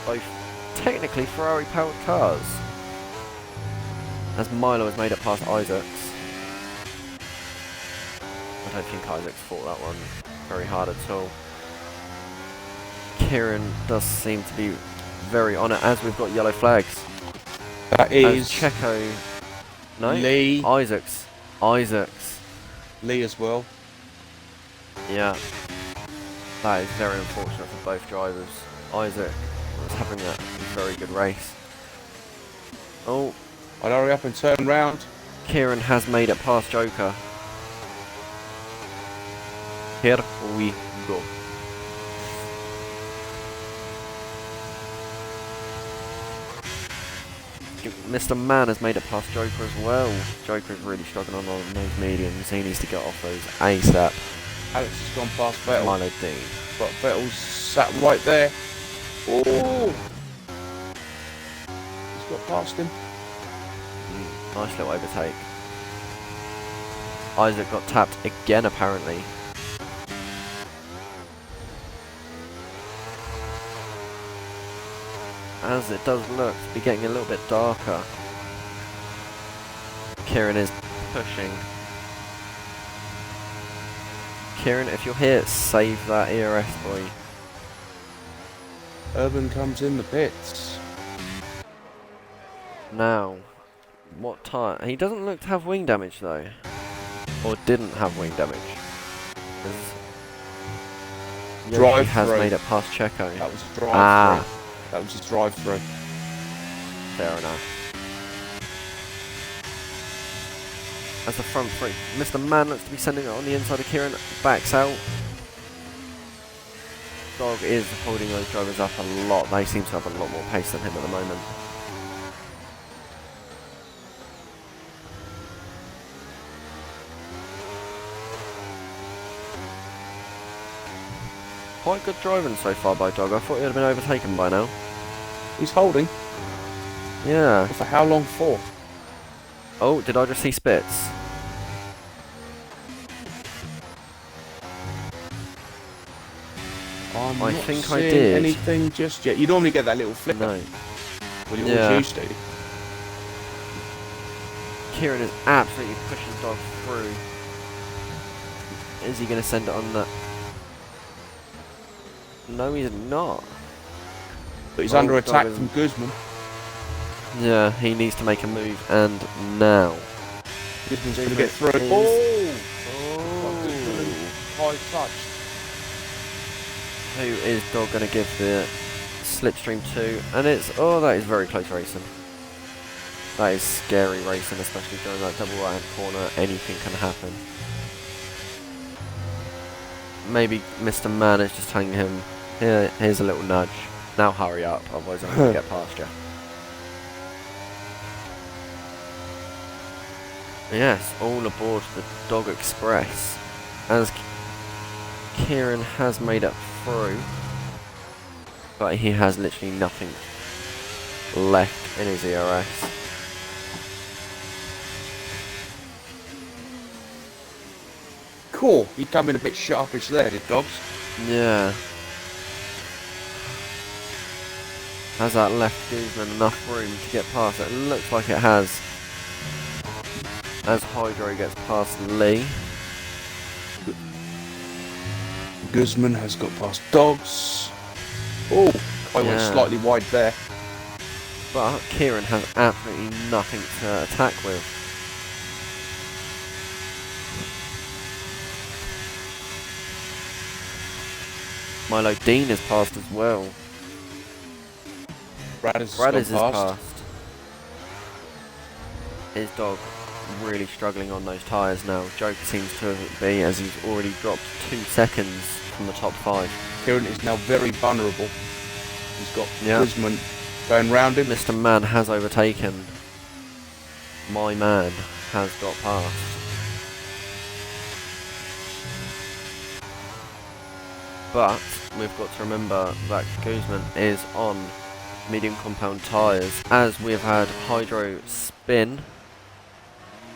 both technically Ferrari powered cars. As Milo has made it past Isaacs. I don't think Isaacs fought that one very hard at all. Kieran does seem to be very on it, as we've got yellow flags. That is Checo. No? Lee. Isaacs. Lee as well. Yeah. That is very unfortunate for both drivers. Isaac was having a very good race. Oh. I'll hurry up and turn round. Kieran has made it past Joker. Here we go. Mr. Man has made it past Joker as well. Joker is really struggling on those mediums. He needs to get off those ASAP. Alex has gone past Vettel. Milo Dean. But Vettel's sat right there. Oh! He's got past him. Nice little overtake. Isaac got tapped again, apparently. As it does look to be getting a little bit darker. Kieran is pushing. Kieran, if you're here, save that ERS, boy. Urban comes in the pits. Now, what tyre? He doesn't look to have wing damage though. Or didn't have wing damage. Yoshi has made it past Checo. That was a drive through. That was his drive through. Fair enough. As the front three, Mr. Man looks to be sending it on the inside of Kieran. Backs out. Dog is holding those drivers up a lot. They seem to have a lot more pace than him at the moment. Quite good driving so far by Dog. I thought he would have been overtaken by now. He's holding. Yeah. For how long for? Oh, did I just see spits? I think I did. Anything just yet? You normally get that little flicker. No. Well, you always used to. Kieran is absolutely pushing Dog through. Is he going to send it on that? No, he's not. But he's under attack from Guzman. Yeah, he needs to make a move, and now. Guzman's going to get through. high touch. Who is Dog going to give the slipstream to? And it's, oh, that is very close racing. That is scary racing, especially during that double right hand corner. Anything can happen. Maybe Mr. Man is just telling him, here's a little nudge. Now hurry up, otherwise I'm going to get past you. Yes, all aboard the Dog Express. As Kieran has made it through, but he has literally nothing left in his ERS. Cool, he come in a bit sharpish there, did Dogs? Yeah. Has that left Guzman enough room to get past it? It looks like it has. As Hydro gets past Lee. Guzman has got past Dogs. Oh, I went slightly wide there. But Kieran has absolutely nothing to attack with. Milo Dean is passed as well. Bradders is passed. His Dog really struggling on those tyres now. Joker seems to be, as he's already dropped 2 seconds from the top 5. Kieran is now very vulnerable. He's got Guzman going round him. Mr. Man has overtaken. My man has got past. But we've got to remember that Guzman is on medium compound tyres, as we've had Hydro spin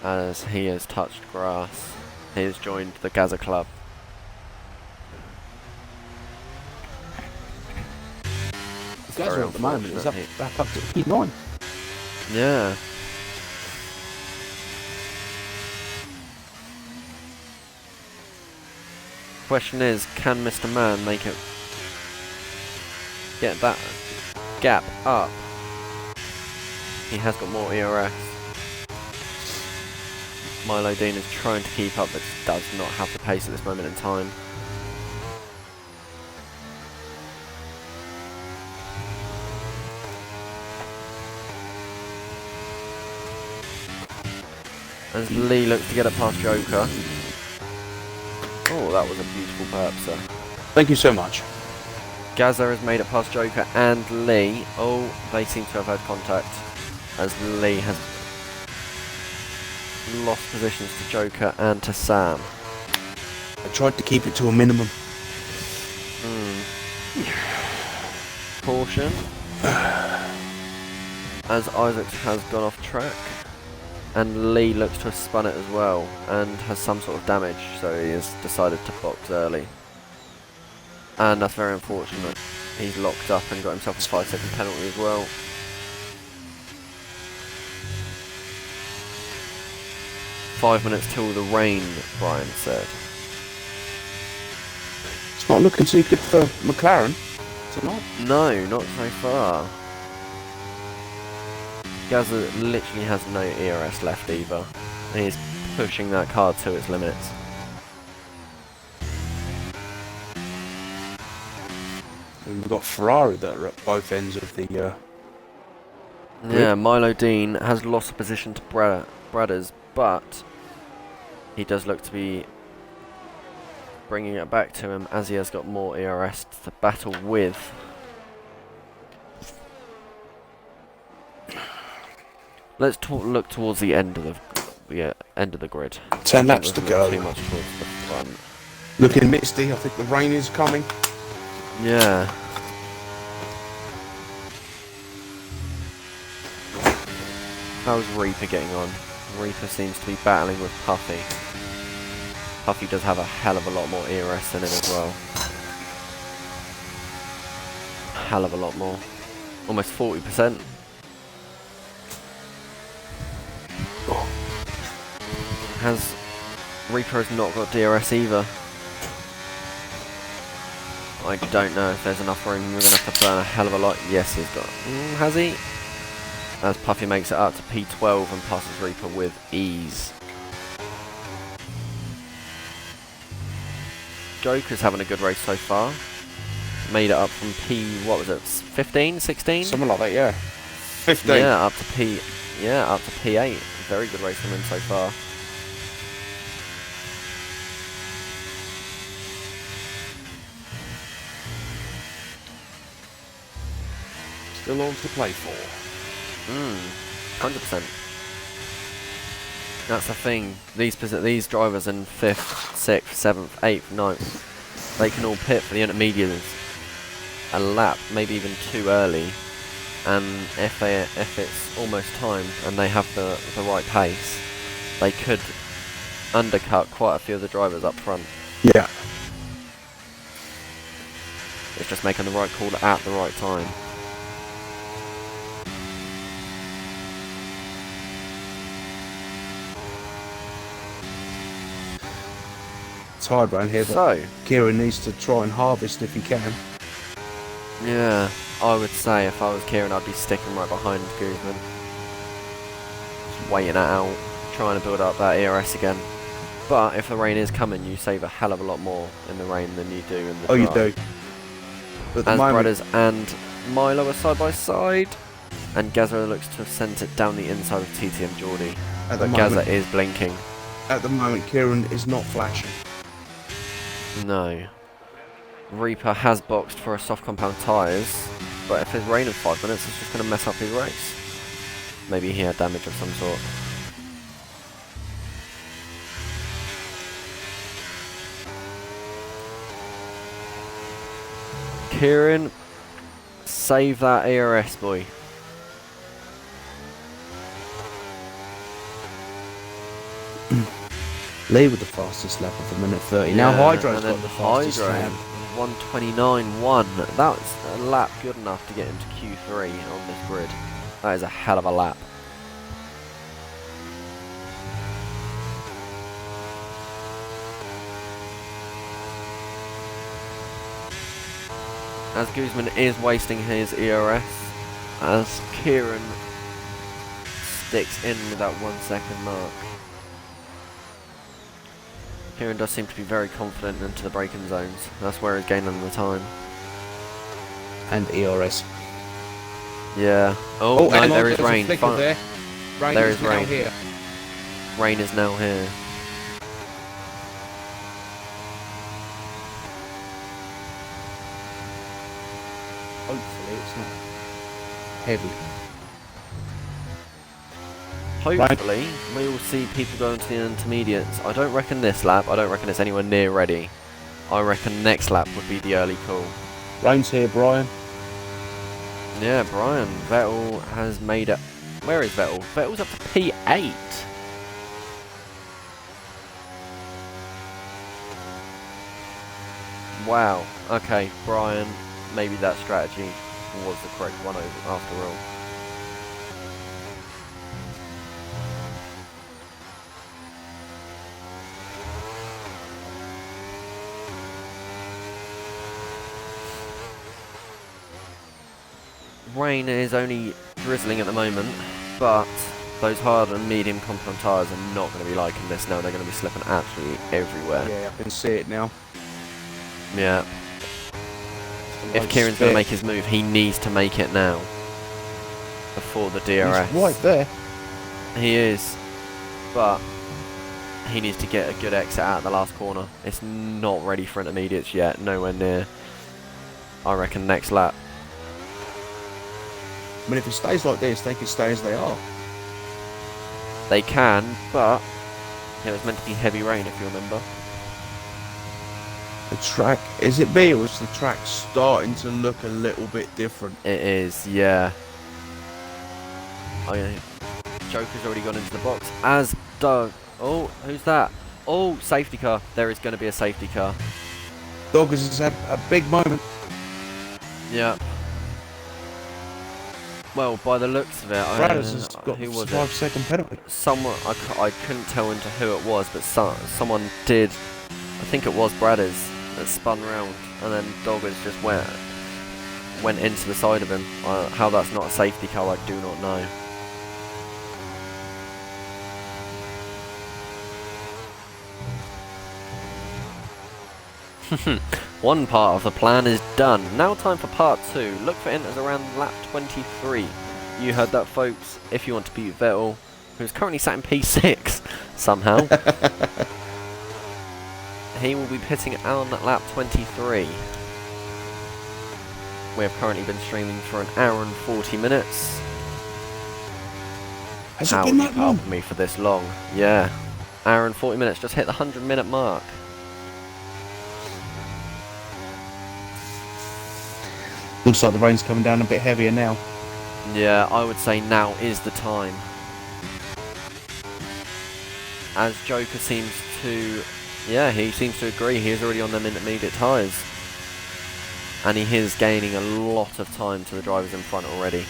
as he has touched grass. He has joined the Gaza Club. Gaza at the moment is back up to P9. Yeah. Question is, can Mr. Man get that gap up? He has got more ERS. Milo Dean is trying to keep up, but does not have the pace at this moment in time. As Lee looks to get it past Joker. Oh, that was a beautiful burp, sir. Thank you so much. Gaza has made it past Joker and Lee. Oh, they seem to have had contact, as Lee has lost positions to Joker and to Sam. I tried to keep it to a minimum. Caution. As Isaacs has gone off track. And Lee looks to have spun it as well, and has some sort of damage, so he has decided to box early. And that's very unfortunate. He's locked up and got himself a 5-second penalty as well. "5 minutes till the rain," Brian said. It's not looking too good for McLaren tonight. No, not so far. Gaza literally has no ERS left either. He is pushing that car to its limits. And we've got Ferrari that are at both ends of the Yeah, Milo Dean has lost a position to Bradders, but he does look to be bringing it back to him, as he has got more ERS to battle with. Let's look towards the end of the end of the grid. 10 laps to go. Too much towards the front. Looking misty. I think the rain is coming. Yeah. How's Reaper getting on? Reaper seems to be battling with Puffy. Puffy does have a hell of a lot more ERS than him as well. Hell of a lot more. Almost 40%. Reaper has not got DRS either. I don't know if there's enough room. We're going to have to burn a hell of a lot. Yes, he's got. Has he? As Puffy makes it up to P12 and passes Reaper with ease. Joker's having a good race so far. Made it up from what was it, 15, 16? Something like that, yeah. 15. Yeah, up to P8. Very good race from him so far. Still all to play for. 100%. That's the thing. These drivers in 5th, 6th, 7th, 8th, 9th, they can all pit for the intermediates a lap, maybe even too early. And if it's almost time and they have the right pace, they could undercut quite a few of the drivers up front. Yeah. It's just making the right call at the right time. It's hard around here, but So, Kieran needs to try and harvest if he can. yeah, I would say if I was Kieran, I'd be sticking right behind Guzman. Just waiting it out, trying to build up that ERS again. But if the rain is coming, you save a hell of a lot more in the rain than you do in the dry. You do. But at the As moment, Brothers and Milo are side by side, and Gazza looks to have sent it down the inside of TT and Geordie. at the But Gazza moment, is blinking. Kieran is not flashing. No. Reaper has boxed for a soft compound tyres, but if it's rain in 5 minutes, it's just going to mess up his race. Maybe he had damage of some sort. Kieran, save that ARS, boy. Lee with the fastest lap of 1:30. Yeah, Now Hydro's and then got the fastest lap. 1:29.1. That's a lap good enough to get into Q3 on this grid. That is a hell of a lap. As Guzman is wasting his ERS, as Kieran sticks in with that 1 second mark. Kieran does seem to be very confident into the braking zones. That's where he's gaining the time. And ERS. Yeah. Oh, no, there is rain. There. Rain There is is now rain. here. Rain is now here. Hopefully it's not heavy. Hopefully, we will see people go into the intermediates. I don't reckon this lap. I don't reckon it's anywhere near ready. I reckon next lap would be the early call. Rain's here, Brian. Yeah, Brian. Vettel has made it. Where is Vettel? Vettel's up to P8. Wow. Okay, Brian. Maybe that strategy was the correct one after all. Rain is only drizzling at the moment, but those hard and medium compound tyres are not going to be liking this now. They're going to be slipping absolutely everywhere. Yeah, I can see it now. Yeah. If Kieran's going to make his move, he needs to make it now. Before the DRS. He's right there. He is. But he needs to get a good exit out of the last corner. It's not ready for intermediates yet. Nowhere near. I reckon next lap. I mean, if it stays like this, they can stay as they are. They can, but it was meant to be heavy rain, if you remember. The track, is it me or is the track starting to look a little bit different? It is, yeah. Oh, yeah. Joker's already gone into the box, as Doug. Oh, who's that? Oh, safety car. There is going to be a safety car. Doggers has had a big moment. Yeah. Well, by the looks of it, Bradders has got who was 5-second penalty. Someone, I couldn't tell into who it was, but someone did. I think it was Bradders that spun round, and then Doggers just went into the side of him. How that's not a safety car, I do not know. One part of the plan is done. Now time for part 2. Look for enters around lap 23. You heard that, folks. If you want to beat Vettel, who's currently sat in P6 somehow, he will be pitting on lap 23. We have currently been streaming for an hour and 40 minutes. Has it been that long? Me for this long? Yeah. Hour and 40 minutes. Just hit the 100-minute mark. Looks like the rain's coming down a bit heavier now. Yeah, I would say now is the time. As Joker seems to... Yeah, he seems to agree. He is already on them intermediate tyres. And he is gaining a lot of time to the drivers in front already.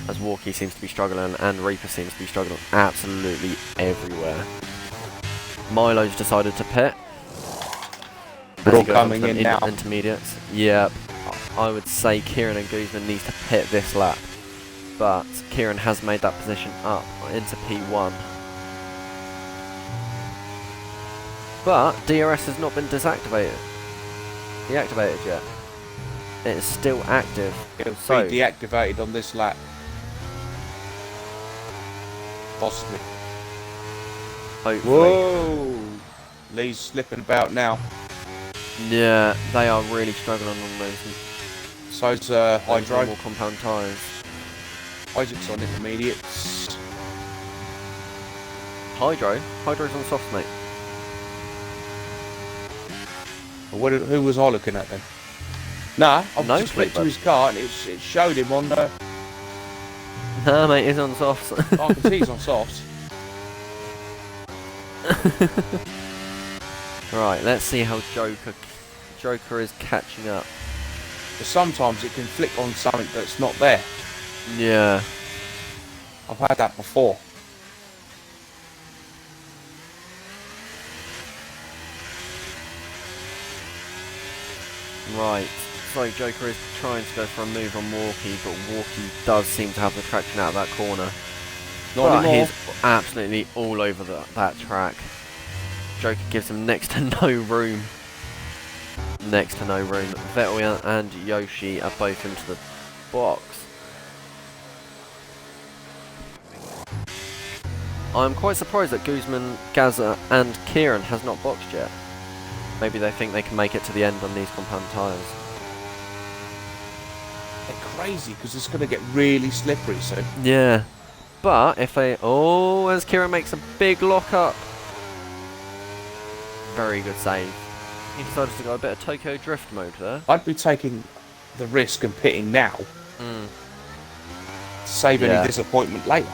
As Walkie seems to be struggling and Reaper seems to be struggling absolutely everywhere. Milo's decided to pit. They're all coming in now. Intermediates. Yeah, I would say Kieran and Guzman need to pit this lap. But Kieran has made that position up into P1. But DRS has not been deactivated yet. It is still active. It'll So be deactivated on this lap. Possibly. hopefully. Whoa! Lee's slipping about now. Yeah, they are really struggling on those So's Hydro. normal compound tyres. Isaac's on intermediates. Hydro's on softs, mate. Who was I looking at then? Nah, I've No just clicked clue, to his car and it showed him on the... Nah, mate, he's on softs. I can see he's on softs. Right, let's see how Joker is catching up. But sometimes it can flick on something that's not there. Yeah. I've had that before. Right. So Joker is trying to go for a move on Walkie, but Walkie does seem to have the traction out of that corner. Not anymore. He's absolutely all over that track. Joker gives him next to no room. Vettel and Yoshi are both into the box. I'm quite surprised that Guzman, Gaza and Kieran has not boxed yet. Maybe they think they can make it to the end on these compound tyres. They're crazy because it's going to get really slippery soon. Yeah. But if they... Oh, as Kieran makes a big lock-up. Very good save. He decided to go a bit of Tokyo Drift mode there. I'd be taking the risk and pitting now. Mm. To save any disappointment later.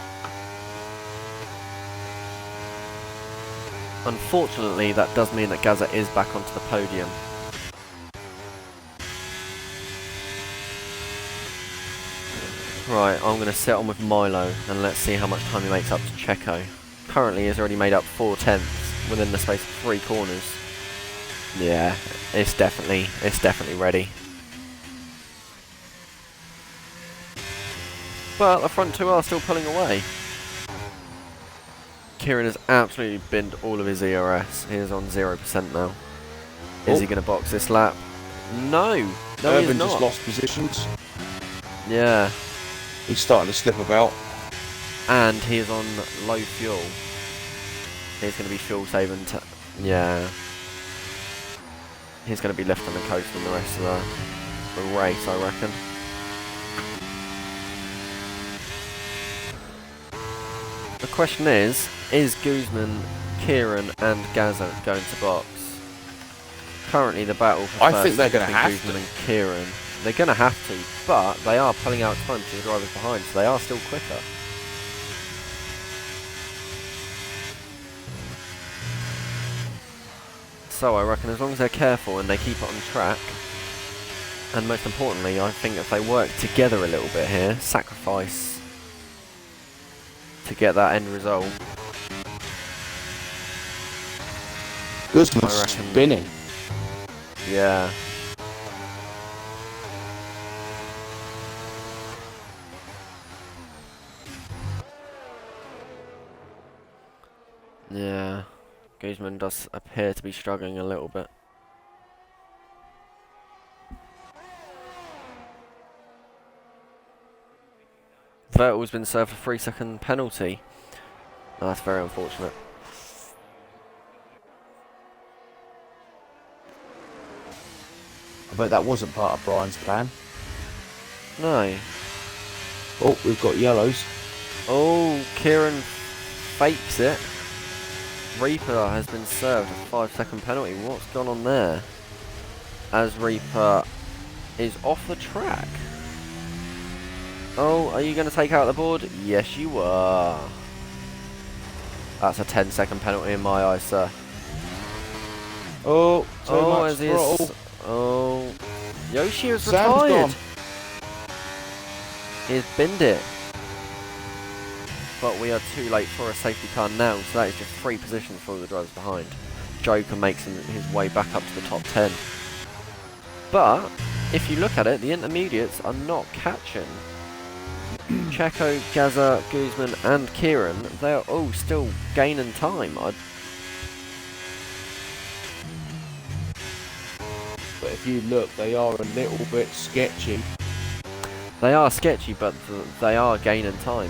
Unfortunately, that does mean that Gaza is back onto the podium. Right, I'm going to sit on with Milo and let's see how much time he makes up to Checo. Currently, he's already made up 4/10 within the space of 3 corners. Yeah, it's definitely ready. But the front two are still pulling away. Kieran has absolutely binned all of his ERS. He is on 0% now. Is he going to box this lap? No, Irvin he's not. just lost positions. Yeah, He's starting to slip about. and he is on low fuel. He's going to be fuel saving. Yeah, he's going to be lifting and coasting the rest of the race, I reckon. The question is Guzman, Kieran and Gaza going to box? Currently the battle for I first think they're going to between have Guzman to. and Kieran. They're going to have to, but they are pulling out time to the drivers behind, so they are still quicker. So I reckon as long as they're careful and they keep it on track, and most importantly, I think if they work together a little bit here, sacrifice to get that end result. Guzman's I reckon- spinning. Yeah. Yeah. Guzman does appear to be struggling a little bit. Vettel's been served a 3-second penalty. That's very unfortunate. I bet that wasn't part of Brian's plan. No. Oh, we've got yellows. Oh, Kieran fakes it. Reaper has been served a 5-second penalty. What's gone on there? As Reaper is off the track. Oh, are you going to take out the board? Yes, you are. That's a 10-second penalty in my eyes, sir. Oh, too much as throttle. Oh, Yoshi has Sam's retired. gone. He's binned it. But we are too late for a safety car now, so that is just 3 positions for the drivers behind. Joker makes his way back up to the top 10. But, if you look at it, the intermediates are not catching. Checo, Gaza, Guzman and Kieran, they are all still gaining time. But if you look, they are a little bit sketchy. They are sketchy, but they are gaining time.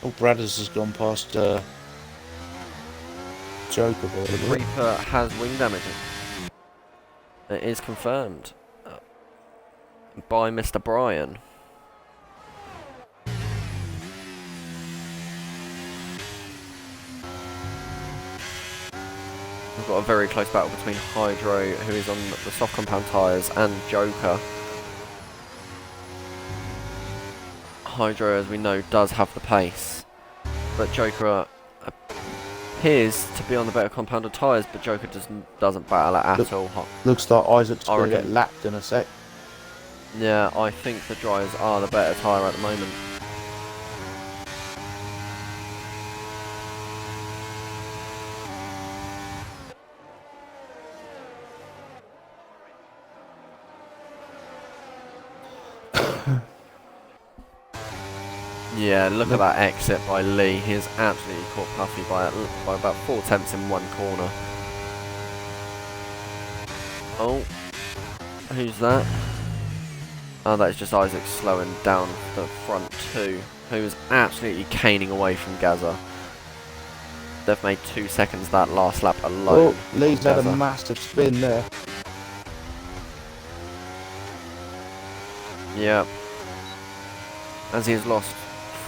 Oh, Bradders has gone past Joker. Reaper has wing damage. It is confirmed by Mr. Brian. We've got a very close battle between Hydro, who is on the soft compound tyres, and Joker. Hydro, as we know, does have the pace, but Joker appears to be on the better compounded tyres, but Joker doesn't battle it at all. Looks like Isaac's going to get lapped in a sec. Yeah, I think the dryers are the better tyre at the moment. Yeah, look at that exit by Lee. He is absolutely caught Puffy by about 4 tenths in one corner. Oh, who's that? Oh, that is just Isaac slowing down the front two, who is absolutely caning away from Gaza. They've made 2 seconds that last lap alone. Oh, Lee's had a massive spin there. Yeah. As he has lost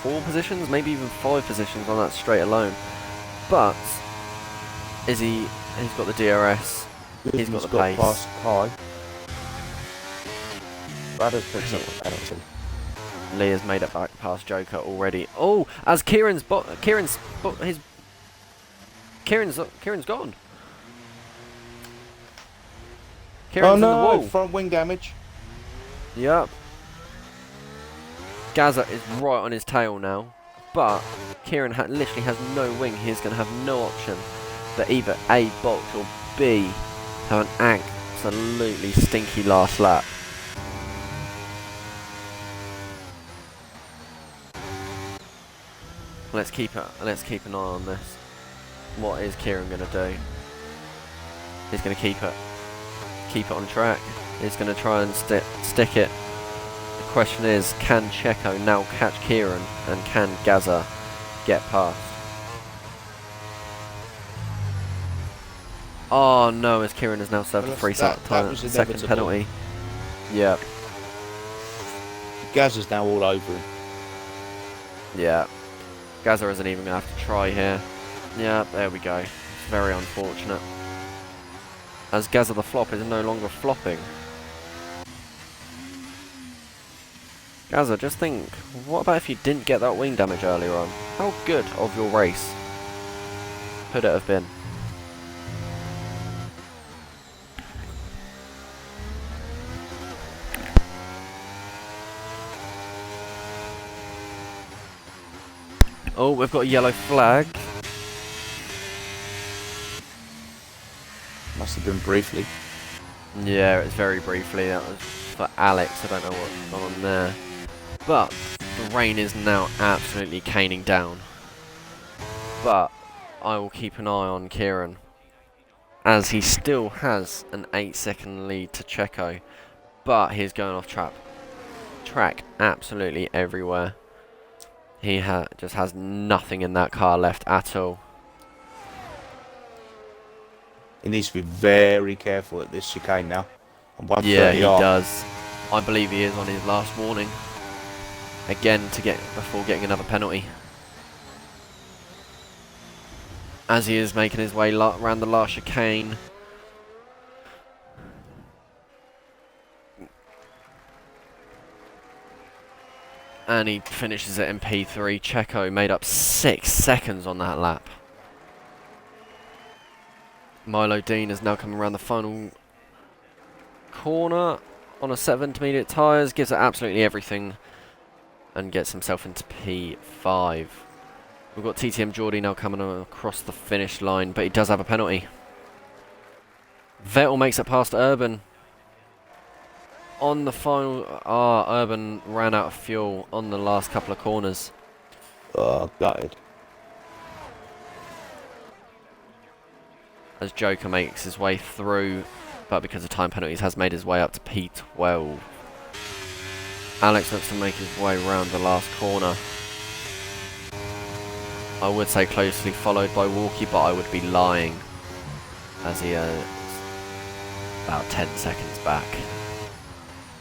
4 positions, maybe even 5 positions on that straight alone. But he's got the DRS, he's got the pace. Past high. Bradders picks up the penalty. Lee has made it back past Joker already. Oh, as Kieran's gone. Kieran's Oh in the wall. no, front wing damage. Yep. Gaza is right on his tail now, but Kieran literally has no wing. He's going to have no option but either A, box, or B, have an absolutely stinky last lap. Let's keep an eye on this. What is Kieran going to do? He's going to keep it on track. He's going to try and stick it. The question is, can Checo now catch Kieran, and can Gaza get past? Oh no, as Kieran has now served a 3-second penalty. Yep. Gaza's now all over him. Yeah. Gaza isn't even going to have to try here. Yeah, there we go. It's very unfortunate. As Gaza the flop is no longer flopping. Gaza, just think, what about if you didn't get that wing damage earlier on? How good of your race could it have been? Oh, we've got a yellow flag. Must have been briefly. Yeah, it's very briefly. That was for Alex. I don't know what's gone on there. But the rain is now absolutely caning down. But I will keep an eye on Kieran as he still has an 8-second lead to Checo, but he's going off track absolutely everywhere. He just has nothing in that car left at all. He needs to be very careful at this chicane now. On Yeah, he 130R. does. I believe he is on his last warning. Again, before getting another penalty. As he is making his way around the last chicane. And he finishes it in P3. Checo made up 6 seconds on that lap. Milo Dean is now coming around the final corner on a 7 intermediate tyres. Gives it absolutely everything. And gets himself into P5. We've got TTM Geordie now coming across the finish line, but he does have a penalty. Vettel makes it past Urban. On the final... Urban ran out of fuel on the last couple of corners. Oh, gutted. As Joker makes his way through, but because of time penalties has made his way up to P12. Alex looks to make his way around the last corner. I would say closely followed by Walkie, but I would be lying, as he is about 10 seconds back.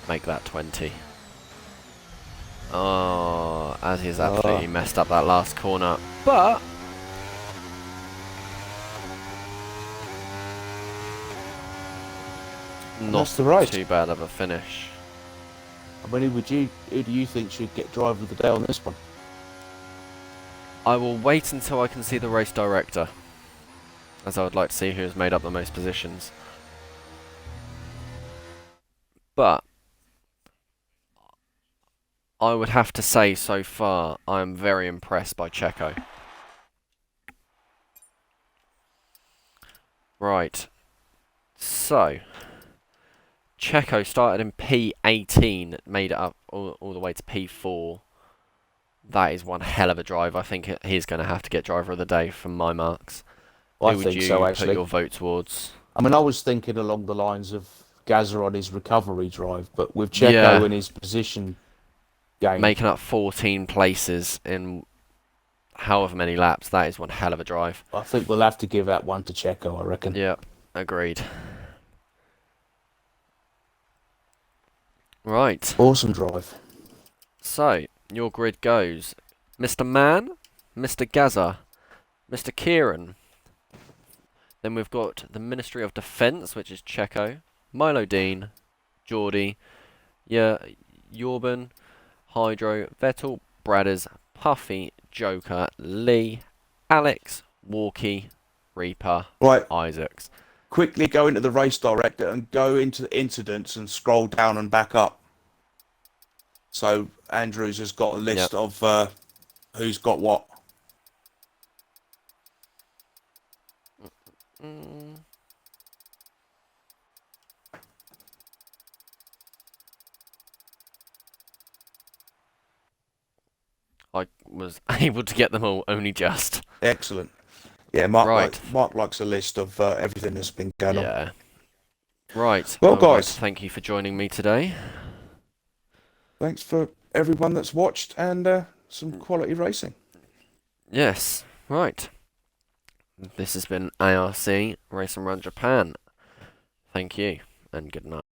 Make that 20. Oh, as he's absolutely messed up that last corner, but not too bad of a finish. I mean, who do you think should get driver of the day on this one? I will wait until I can see the race director, as I would like to see who has made up the most positions. But I would have to say, so far, I am very impressed by Checo. Right. So, Checo started in P18, made it up all the way to P4. That is one hell of a drive. I think he's going to have to get driver of the day from my marks. Well, Who would you put your vote towards? I mean, I was thinking along the lines of Gazza on his recovery drive, but with Checo in his position game, making up 14 places in however many laps, that is one hell of a drive. I think we'll have to give that one to Checo, I reckon. Yeah, agreed. Right. Awesome drive. So, your grid goes Mr. Mann, Mr. Gazza, Mr. Kieran. Then we've got the Ministry of Defence, which is Checo, Milo Dean, Geordie, Yorban, Hydro, Vettel, Bradders, Puffy, Joker, Lee, Alex, Walkie, Reaper, Isaacs. Quickly go into the race director and go into the incidents and scroll down and back up. So Andrews has got a list of who's got what. I was able to get them all, only just. Excellent. Yeah, Mark likes a list of everything that's been going on. Right. Well, guys, like to thank you for joining me today. Thanks for everyone that's watched and some quality racing. Yes. Right. This has been ARC Race and Run Japan. Thank you and good night.